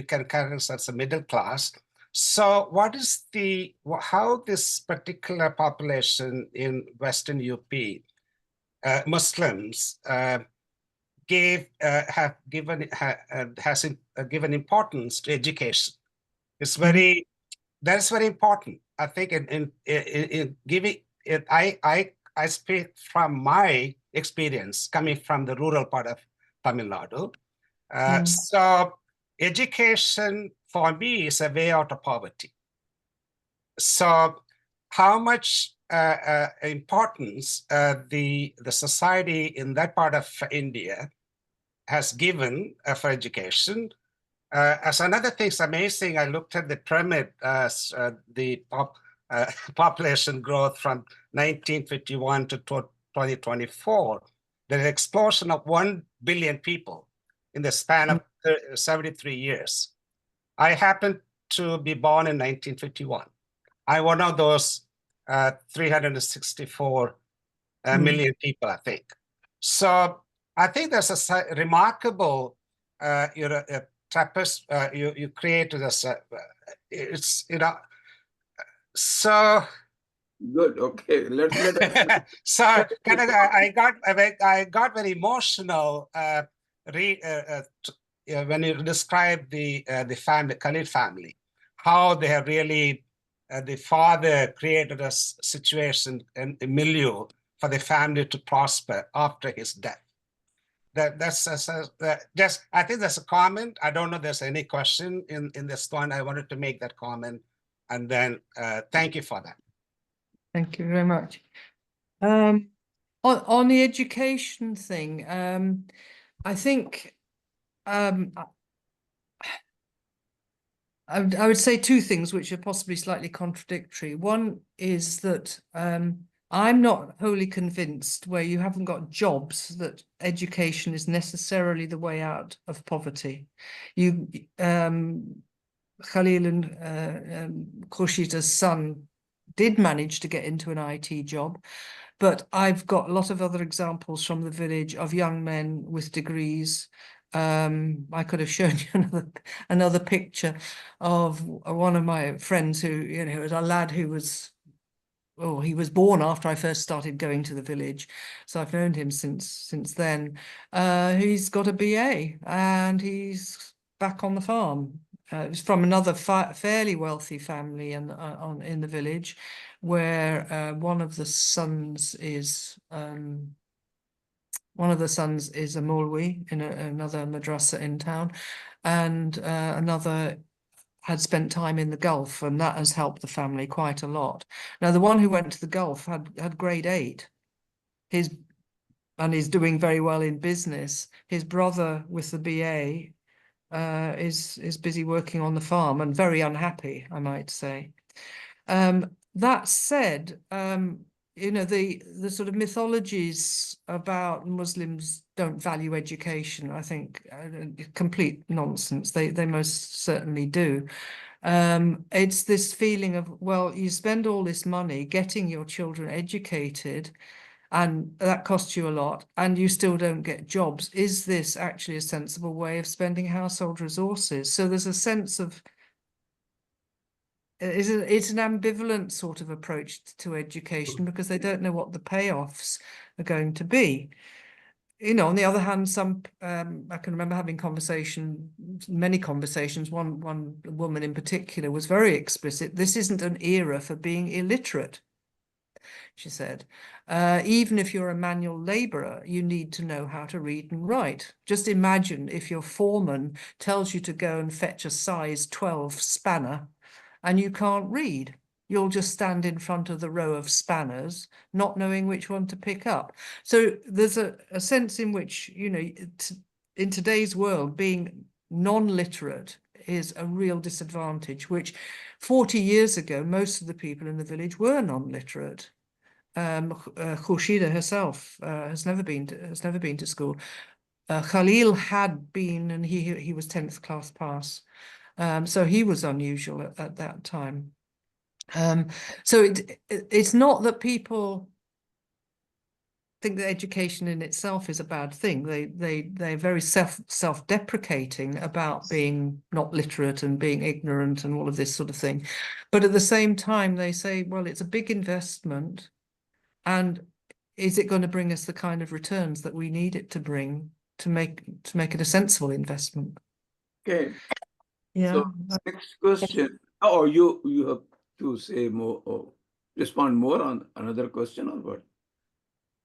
can categorize as a middle class. So what is how this particular population in Western UP, Muslims, has given importance to education? It's that's very important. I think in giving it, I speak from my experience coming from the rural part of Tamil Nadu. So education for me is a way out of poverty. So how much importance the society in that part of India has given for education. As another thing is amazing, I looked at the pyramid, the population growth from 1951 to 2024. There's an explosion of 1 billion people in the span of 73 years. I happened to be born in 1951. I'm one of those 364 million people, I think. So I think there's a remarkable, you created this. It's so good. Okay, let's. So I got very emotional when you describe the family, Khalil family, how they have really the father created a situation and a milieu for the family to prosper after his death. That's just, I think that's a comment. I don't know if there's any question in this one. I wanted to make that comment, and then thank you for that. Thank you very much. On the education thing, I think I would say two things which are possibly slightly contradictory. One is that I'm not wholly convinced where you haven't got jobs that education is necessarily the way out of poverty. Khalil and Khushita's son did manage to get into an IT job, but I've got a lot of other examples from the village of young men with degrees. I could have shown you another picture of one of my friends who, was a lad who was, he was born after I first started going to the village, so I've known him since then. He's got a BA and he's back on the farm. It's from another fairly wealthy family in the village, where one of the sons is a Maulwi in another madrasa in town, and another had spent time in the Gulf, and that has helped the family quite a lot. Now, the one who went to the Gulf had grade 8, and is doing very well in business. His brother with the BA is busy working on the farm and very unhappy, I might say. That said, the sort of mythologies about Muslims don't value education, I think, complete nonsense. They most certainly do. It's this feeling of, well, you spend all this money getting your children educated, and that costs you a lot, and you still don't get jobs. Is this actually a sensible way of spending household resources? So there's a sense of, it's an ambivalent sort of approach to education because they don't know what the payoffs are going to be. You know, on the other hand, I can remember having many conversations. One woman in particular was very explicit. This isn't an era for being illiterate, she said. Even if you're a manual laborer, you need to know how to read and write. Just imagine if your foreman tells you to go and fetch a size 12 spanner and you can't read. You'll just stand in front of the row of spanners, not knowing which one to pick up. So there's a sense in which, you know, in today's world, being non-literate is a real disadvantage, which 40 years ago, most of the people in the village were non-literate. Khurshida herself has never been to school. Khalil had been, and he was 10th class pass. So he was unusual at that time. So it's not that people think that education in itself is a bad thing. They're very self-deprecating about being not literate and being ignorant and all of this sort of thing. But at the same time, they say, well, it's a big investment, and is it going to bring us the kind of returns that we need it to bring to make it a sensible investment? Okay. Yeah. So next question. Oh, you have to say more or respond more on another question, or what?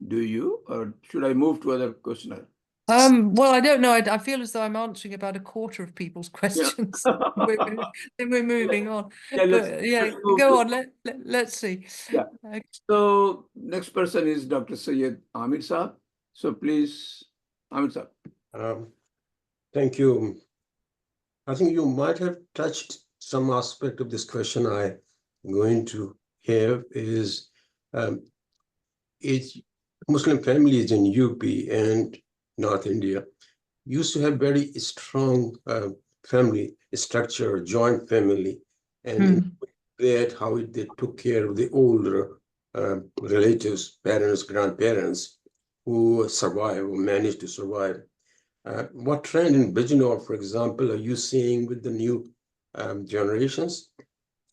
Do you, or should I move to other questioner? Well, I don't know. I feel as though I'm answering about a quarter of people's questions. Then we're moving on. Yeah, But yeah, let's move go to- on. Let's see. Yeah. Okay. So next person is Dr. Syed Amir Saab. So please, Amir Saab. Thank you. I think you might have touched some aspect of this question I'm going to have is Muslim families in UP and North India used to have very strong family structure, joint family, and in that how they took care of the older relatives, parents, grandparents who survive or managed to survive. What trend in Bijnor, for example, are you seeing with the new generations?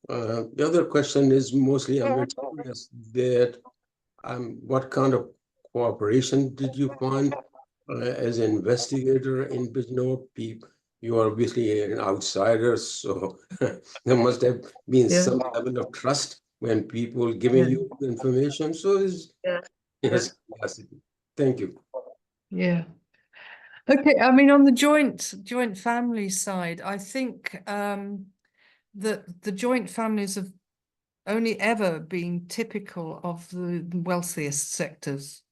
The other question is mostly I'm very curious that what kind of cooperation did you find as an investigator in Bijnor? You are obviously an outsider, so there must have been some level of trust when people giving you the information. So yes, thank you. Yeah. Okay. I mean, on the joint family side, I think that the joint families have only ever been typical of the wealthiest sectors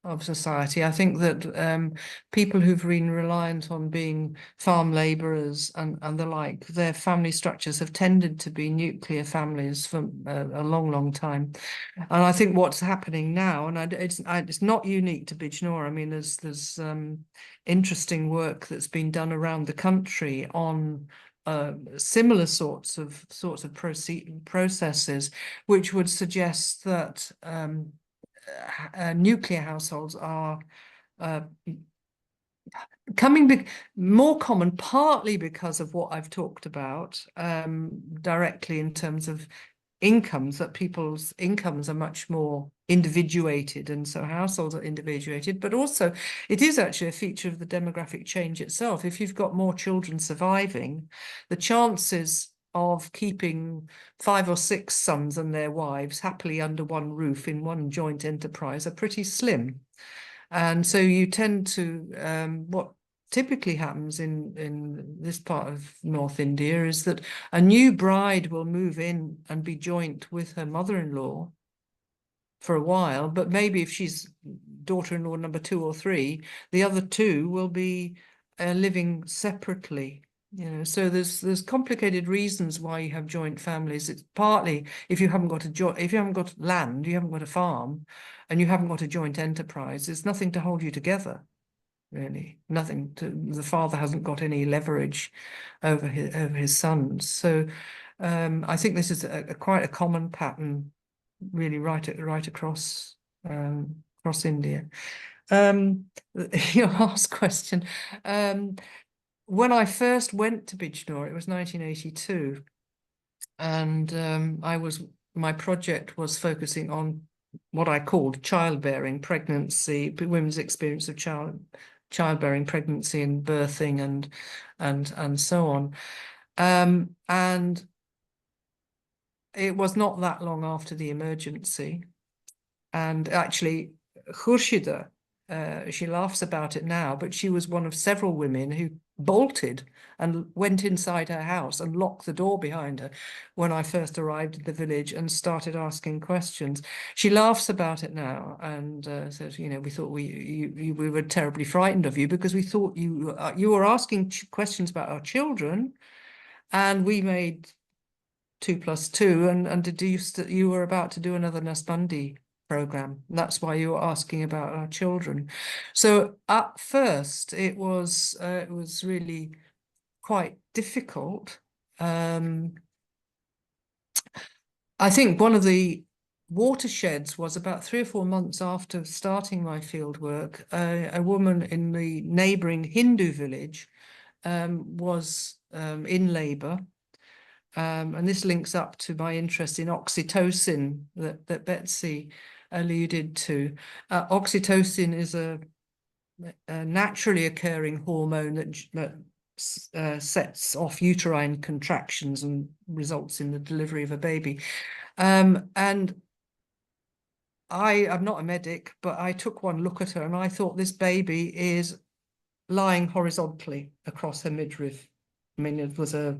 of society. I think that people who've been reliant on being farm labourers and the like, their family structures have tended to be nuclear families for a long time. And I think what's happening now, and it's not unique to Bijnor. I mean, there's interesting work that's been done around the country on similar sorts of processes, which would suggest that nuclear households are becoming more common, partly because of what I've talked about directly in terms of incomes, that people's incomes are much more individuated, and so households are individuated, but also it is actually a feature of the demographic change itself. If you've got more children surviving, the chances of keeping 5 or 6 sons and their wives happily under one roof in one joint enterprise are pretty slim. And so you tend to, what typically happens in this part of North India is that a new bride will move in and be joint with her mother-in-law for a while, but maybe if she's daughter-in-law number 2 or 3, the other 2 will be living separately. You know, so there's complicated reasons why you have joint families. It's partly if you haven't got land, you haven't got a farm, and you haven't got a joint enterprise, there's nothing to hold you together, really. Nothing to, the father hasn't got any leverage over his sons. So I think this is quite a common pattern, really, right across across India. Your last question. When I first went to Bijnor, it was 1982, and my project was focusing on what I called childbearing, pregnancy, women's experience of childbearing, pregnancy, and birthing, and so on. And it was not that long after the emergency, and actually, Khurshida, she laughs about it now, but she was one of several women who bolted and went inside her house and locked the door behind her when I first arrived in the village and started asking questions. She laughs about it now and says, you know, we thought we were terribly frightened of you because we thought you were asking questions about our children, and we made 2 + 2 and deduced that you were about to do another Nasbandi program. That's why you were asking about our children. So at first it was really quite difficult. I think one of the watersheds was about 3 or 4 months after starting my field work. A woman in the neighboring Hindu village was in labor. And this links up to my interest in oxytocin that Betsy alluded to. Oxytocin is a naturally occurring hormone that sets off uterine contractions and results in the delivery of a baby. And I'm not a medic, but I took one look at her and I thought this baby is lying horizontally across her midriff. I mean, it was a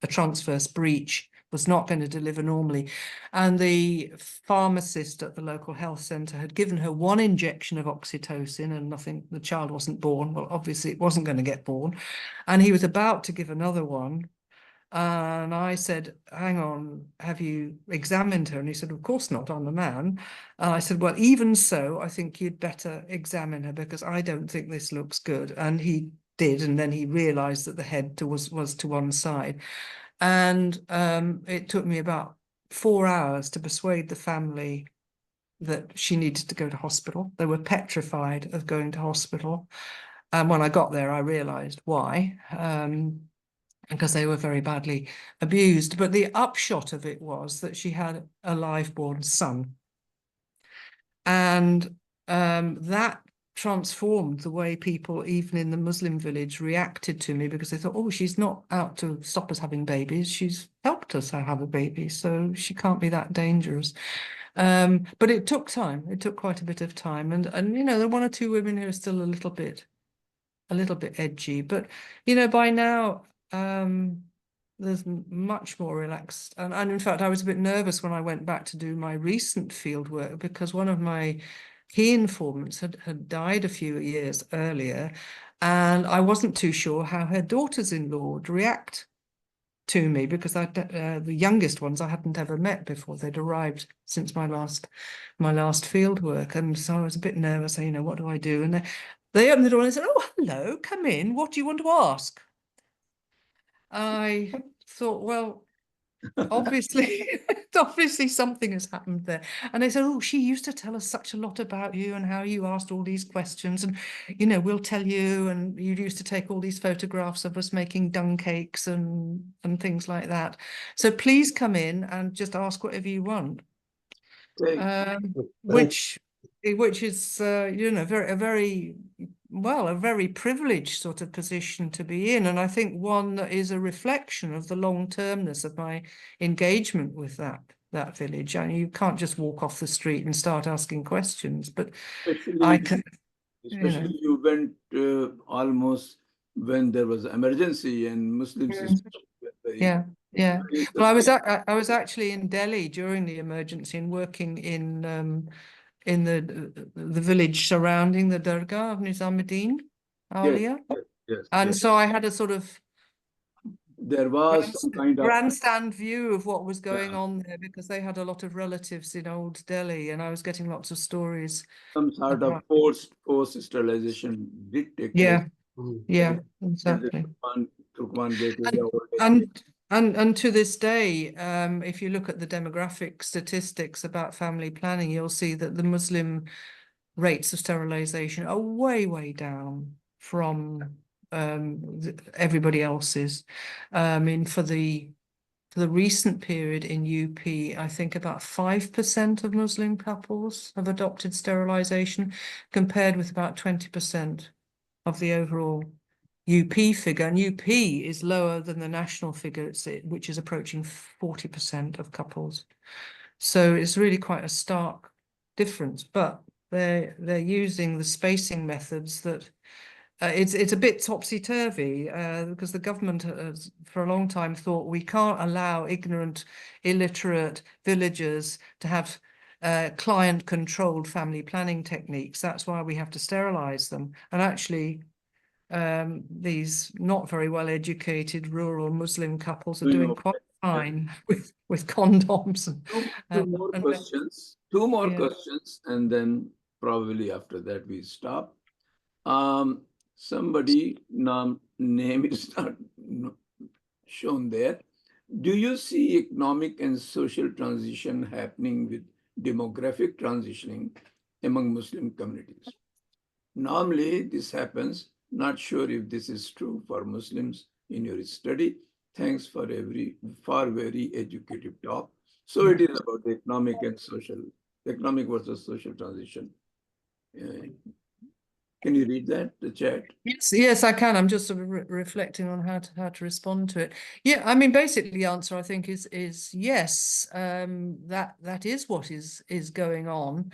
transverse breach, was not going to deliver normally. And the pharmacist at the local health centre had given her 1 injection of oxytocin and nothing, the child wasn't born. Well, obviously it wasn't going to get born. And he was about to give another one. And I said, hang on, have you examined her? And he said, of course not, I'm a man. And I said, well, even so, I think you'd better examine her because I don't think this looks good. And he did, and then he realized that the head was to one side. And it took me about 4 hours to persuade the family that she needed to go to hospital. They were petrified of going to hospital. And when I got there, I realized why, because they were very badly abused. But the upshot of it was that she had a live-born son. And that transformed the way people, even in the Muslim village, reacted to me because they thought, oh, she's not out to stop us having babies. She's helped us have a baby, so she can't be that dangerous. But it took time. It took quite a bit of time. And you know, there are 1 or 2 women who are still a little bit edgy. But, you know, by now, there's much more relaxed. And in fact, I was a bit nervous when I went back to do my recent field work because one of my key informants had died a few years earlier, and I wasn't too sure how her daughters-in-law would react to me because the youngest ones I hadn't ever met before. They'd arrived since my last field work, and so I was a bit nervous. You know, what do I do? And they opened the door and they said, "Oh, hello, come in. What do you want to ask?" I thought, well, obviously something has happened there. And they said, oh, she used to tell us such a lot about you and how you asked all these questions, and you know, we'll tell you, and you used to take all these photographs of us making dung cakes and things like that, so please come in and just ask whatever you want. Which is you know, a very privileged sort of position to be in, and I think one that is a reflection of the long-termness of my engagement with that village. I mean, you can't just walk off the street and start asking questions, but especially you went almost when there was emergency and Muslims. Yeah. Well, I was actually in Delhi during the emergency and working in the village surrounding the Dargah of Nizamuddin Aulia. Yes. And so I had a sort of there was some kind of grandstand view of what was going on there because they had a lot of relatives in old Delhi, and I was getting lots of stories. Some sort of forced sterilization did take place. Yeah, yeah, exactly. Took one baby. And to this day, if you look at the demographic statistics about family planning, you'll see that the Muslim rates of sterilization are way, way down from everybody else's. I mean, for the recent period in UP, I think about 5% of Muslim couples have adopted sterilization, compared with about 20% of the overall UP figure. And UP is lower than the national figure, which is approaching 40% of couples. So it's really quite a stark difference, but they're using the spacing methods that it's a bit topsy-turvy because the government has for a long time thought we can't allow ignorant, illiterate villagers to have client-controlled family planning techniques. That's why we have to sterilize them. And actually, these not very well-educated rural Muslim couples are doing quite fine with condoms. Two more questions. Two more questions, and then probably after that we stop. Somebody name is not shown there. Do you see economic and social transition happening with demographic transitioning among Muslim communities? Normally, this happens. Not sure if this is true for Muslims in your study. Thanks for very educative talk. So it is about the economic versus social transition. Can you read that, the chat? Yes, I can. I'm just sort of reflecting on how to respond to it. Yeah, I mean, basically the answer I think is yes. That is what is going on.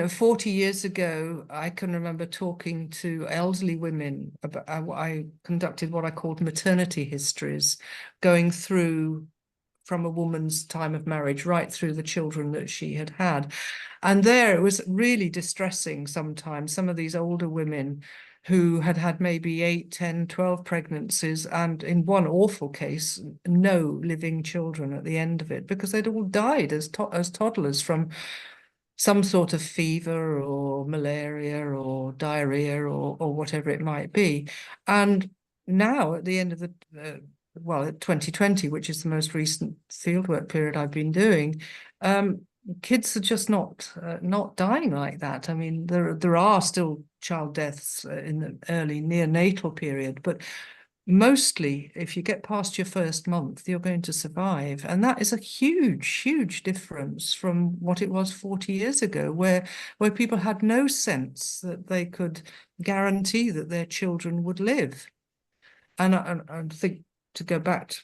40 years ago, I can remember talking to elderly women about. I conducted what I called maternity histories, going through from a woman's time of marriage right through the children that she had had. And there it was really distressing sometimes. Some of these older women who had had maybe 8, 10, 12 pregnancies, and in one awful case, no living children at the end of it, because they'd all died as toddlers from some sort of fever or malaria or diarrhea or whatever it might be. And now at the end of the 2020, which is the most recent fieldwork period I've been doing, kids are just not dying like that. I mean, there are still child deaths in the early neonatal period, but mostly, if you get past your first month, you're going to survive. And that is a huge, huge difference from what it was 40 years ago, where people had no sense that they could guarantee that their children would live. And I think, to go back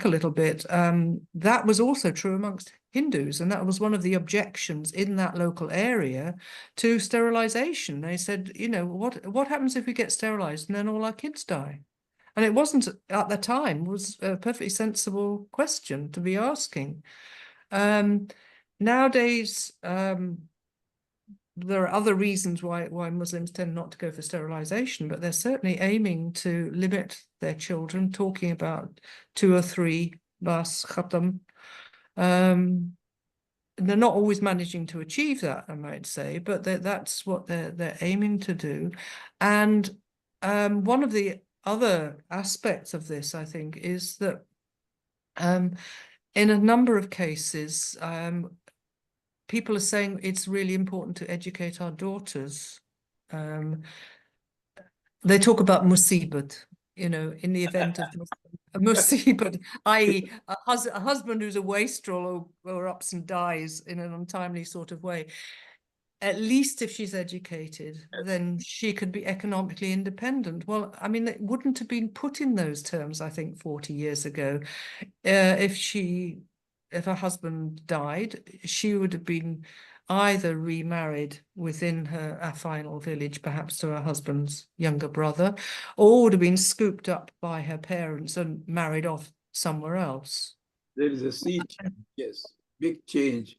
a little bit, that was also true amongst Hindus, and that was one of the objections in that local area to sterilization. They said, what happens if we get sterilized and then all our kids die? And it wasn't at the time, was a perfectly sensible question to be asking. Nowadays, there are other reasons why Muslims tend not to go for sterilization, but they're certainly aiming to limit their children, talking about 2 or 3 bas khatam. They're not always managing to achieve that, I might say, but that's what they're aiming to do. And one of the other aspects of this, I think, is that in a number of cases, people are saying it's really important to educate our daughters. They talk about musibat, in the event of a musibat, i.e. a husband who's a wastrel or ups and dies in an untimely sort of way. At least if she's educated, then she could be economically independent. Well, I mean, it wouldn't have been put in those terms, I think, 40 years ago. If her husband died, she would have been either remarried within her final village, perhaps to her husband's younger brother, or would have been scooped up by her parents and married off somewhere else. There is a sea change, yes, big change.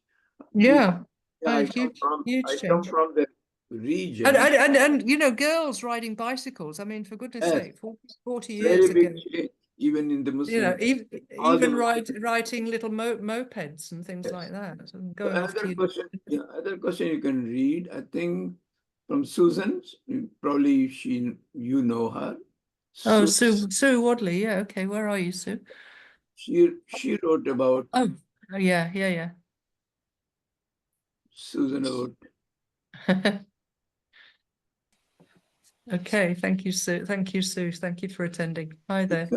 Yeah. I huge come from the region. And girls riding bicycles. I mean, for goodness sake, 40 years ago. Change, even in the Muslim. Even writing little mopeds and things like that. And going other question you can read, I think, from Susan. Probably you know her. Sue Wadley. Yeah. Okay. Where are you, Sue? She wrote about. Oh, yeah. Susan about. Okay, thank you, Sue. Thank you, Sue. Thank you for attending. Hi there.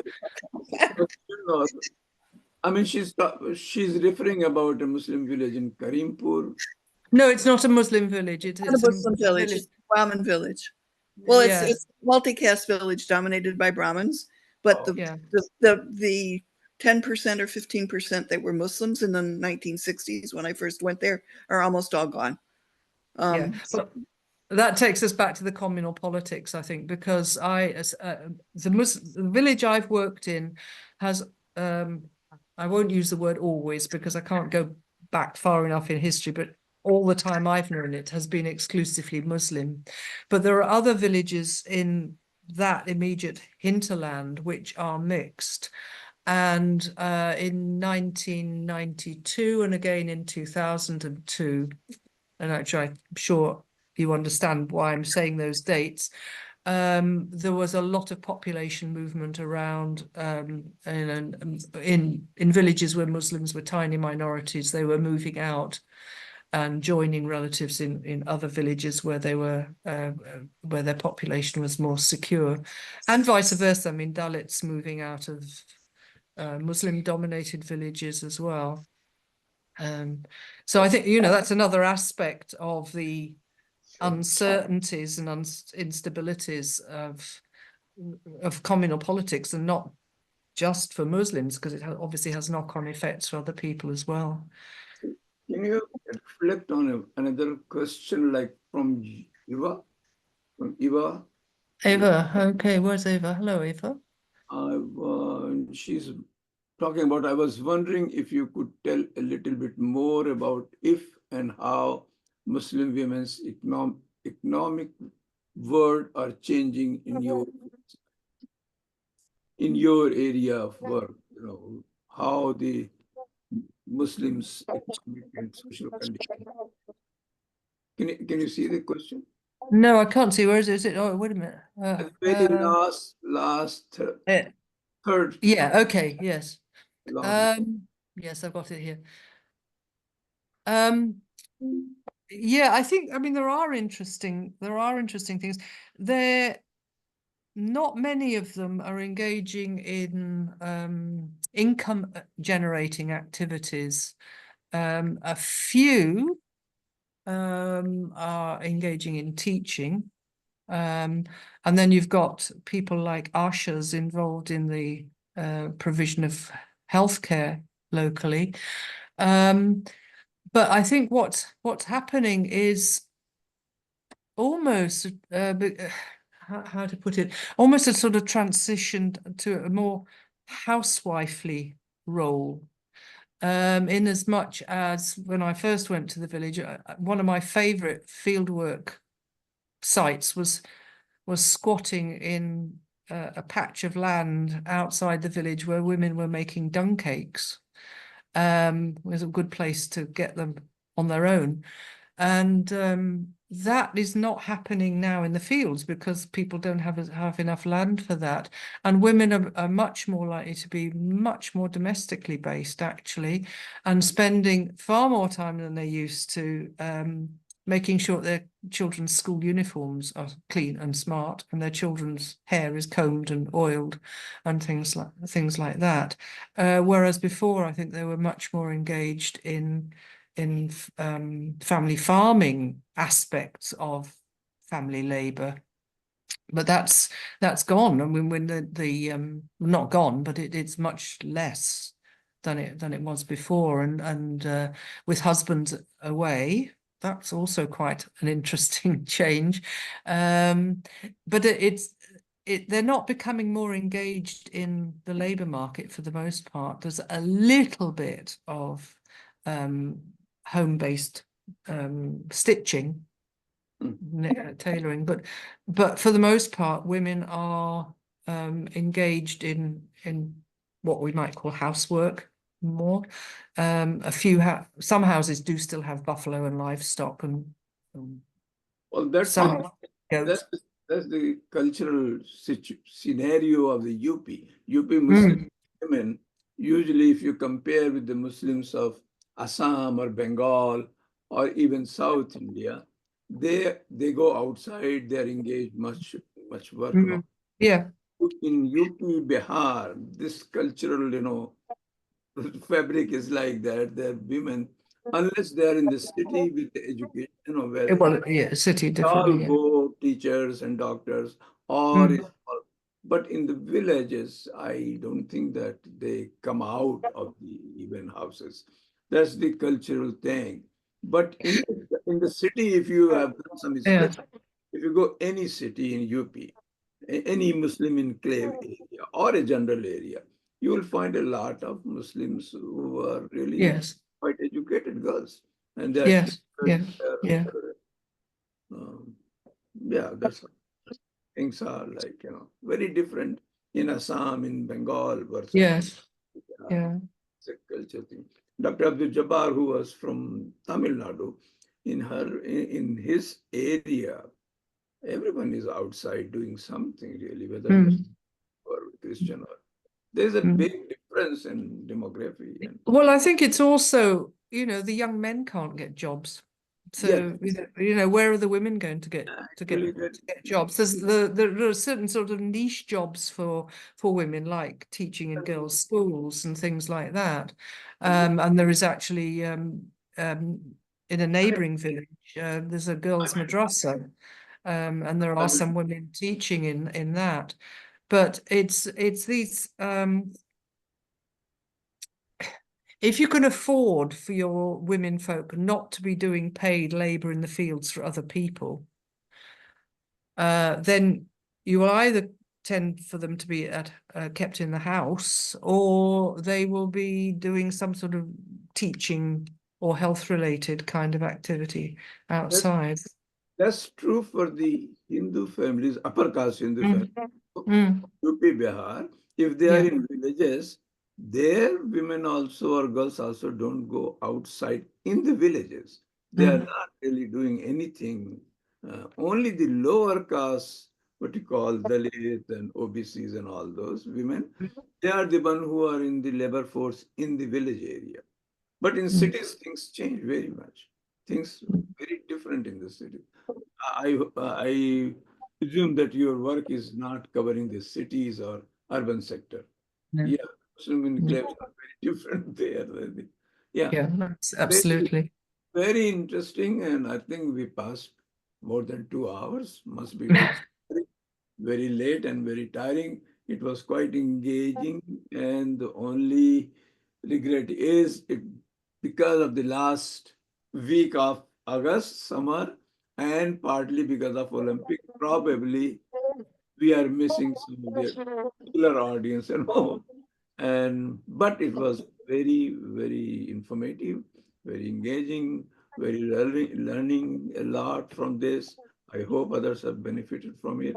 I mean, she's referring about a Muslim village in Karimpur. No, it's not a Muslim village. It's a Muslim village. It's a Brahmin village. Well, it's a multi-caste village dominated by Brahmins, but the 10% or 15% that were Muslims in the 1960s when I first went there are almost all gone. So that takes us back to the communal politics, I think, because the village I've worked in has, I won't use the word always because I can't go back far enough in history, but all the time I've known it has been exclusively Muslim. But there are other villages in that immediate hinterland which are mixed. And in 1992 and again in 2002, and actually I'm sure you understand why I'm saying those dates, there was a lot of population movement around in villages where Muslims were tiny minorities. They were moving out and joining relatives in other villages where they were where their population was more secure, and vice versa. I mean, Dalits moving out of Muslim-dominated villages as well. So I think, you know, that's another aspect of the uncertainties and instabilities of communal politics, and not just for Muslims, because it obviously has knock-on effects for other people as well. Can you reflect on another question, like from Eva? From Eva? Eva, okay, where's Eva? Hello, Eva. She's talking about, I was wondering if you could tell a little bit more about if and how Muslim women's economic world are changing in your area of work, you know, how the Muslims economic and social conditions. Can you see the question? No, I can't see. Where is it? Is it? Oh, wait a minute. The very last third. Yeah. Okay. Yes. Long. Yes, I've got it here. Yeah, I think. I mean, there are interesting things. Not many of them are engaging in income generating activities. A few are engaging in teaching. And then you've got people like ushers involved in the provision of healthcare locally. But I think what's happening is almost how to put it, almost a sort of transition to a more housewifely role. In as much as when I first went to the village, one of my favorite fieldwork sites was squatting in a patch of land outside the village where women were making dung cakes. It was a good place to get them on their own. And that is not happening now in the fields because people don't have enough land for that. And women are much more likely to be much more domestically based, actually, and spending far more time than they used to making sure their children's school uniforms are clean and smart, and their children's hair is combed and oiled, and things like that. Whereas before, I think they were much more engaged in family farming aspects of family labor, but that's gone. I mean, when the not gone, but it's much less than it was before, and with husbands away, that's also quite an interesting change. But they're not becoming more engaged in the labor market for the most part. There's a little bit of home-based stitching, tailoring, but for the most part, women are engaged in what we might call housework more. Some houses do still have buffalo and livestock, and well, that's the cultural scenario of the UP Muslim women. Usually, if you compare with the Muslims of Assam or Bengal or even South India, they go outside, they're engaged much work. Yeah. In UP, Bihar, this cultural, fabric is like that. They're women, unless they're in the city with the education, where Well, yeah, city all differently. Yeah. go teachers and doctors, or but in the villages, I don't think that they come out of the even houses. That's the cultural thing. But in the city, if you have done some Yeah. study, if you go any city in UP, any Muslim enclave area or a general area, you will find a lot of Muslims who are really Yes. quite educated girls, and they are Yes. Yeah. teachers, Yeah. yeah, that's things are like, very different in Assam, in Bengal versus Yes. Yeah. it's a culture thing. Dr. Abdul Jabbar, who was from Tamil Nadu, in his area, everyone is outside doing something really, whether Muslim or Christian. There's a big difference in demography. Well, I think it's also, the young men can't get jobs. So, where are the women going to get jobs? There are certain sort of niche jobs for women, like teaching in girls' schools and things like that. And there is actually in a neighboring village, there's a girls' madrasa, and there are some women teaching in that. But it's these if you can afford for your women folk not to be doing paid labor in the fields for other people, then you will either tend for them to be kept in the house, or they will be doing some sort of teaching or health related kind of activity outside. That's true for the Hindu families, upper caste Hindu families. UP, Bihar, if they are in villages, their women also or girls also don't go outside in the villages. They are not really doing anything. Only the lower caste, what you call Dalit and OBCs and all those women, they are the one who are in the labor force in the village area. But in cities, things change very much. Things very different in the city. I presume that your work is not covering the cities or urban sector. Yeah, Muslim enclaves are very different there. Yeah, that's absolutely. Very interesting, and I think we passed more than 2 hours. Must be very, very late and very tiring. It was quite engaging, and the only regret is because of the last week of August, summer, and partly because of Olympic, probably we are missing some of the regular audience and all. But it was very, very informative, very engaging, very learning a lot from this. I hope others have benefited from it.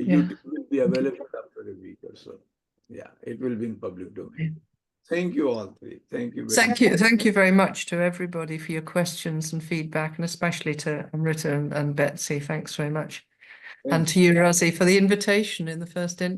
YouTube will be available after a week or so. Yeah, it will be in public domain. Thank you all three. Thank you very much. Thank you very much to everybody for your questions and feedback, and especially to Amrita and Betsy. Thanks very much. And to you, Razi, for the invitation in the first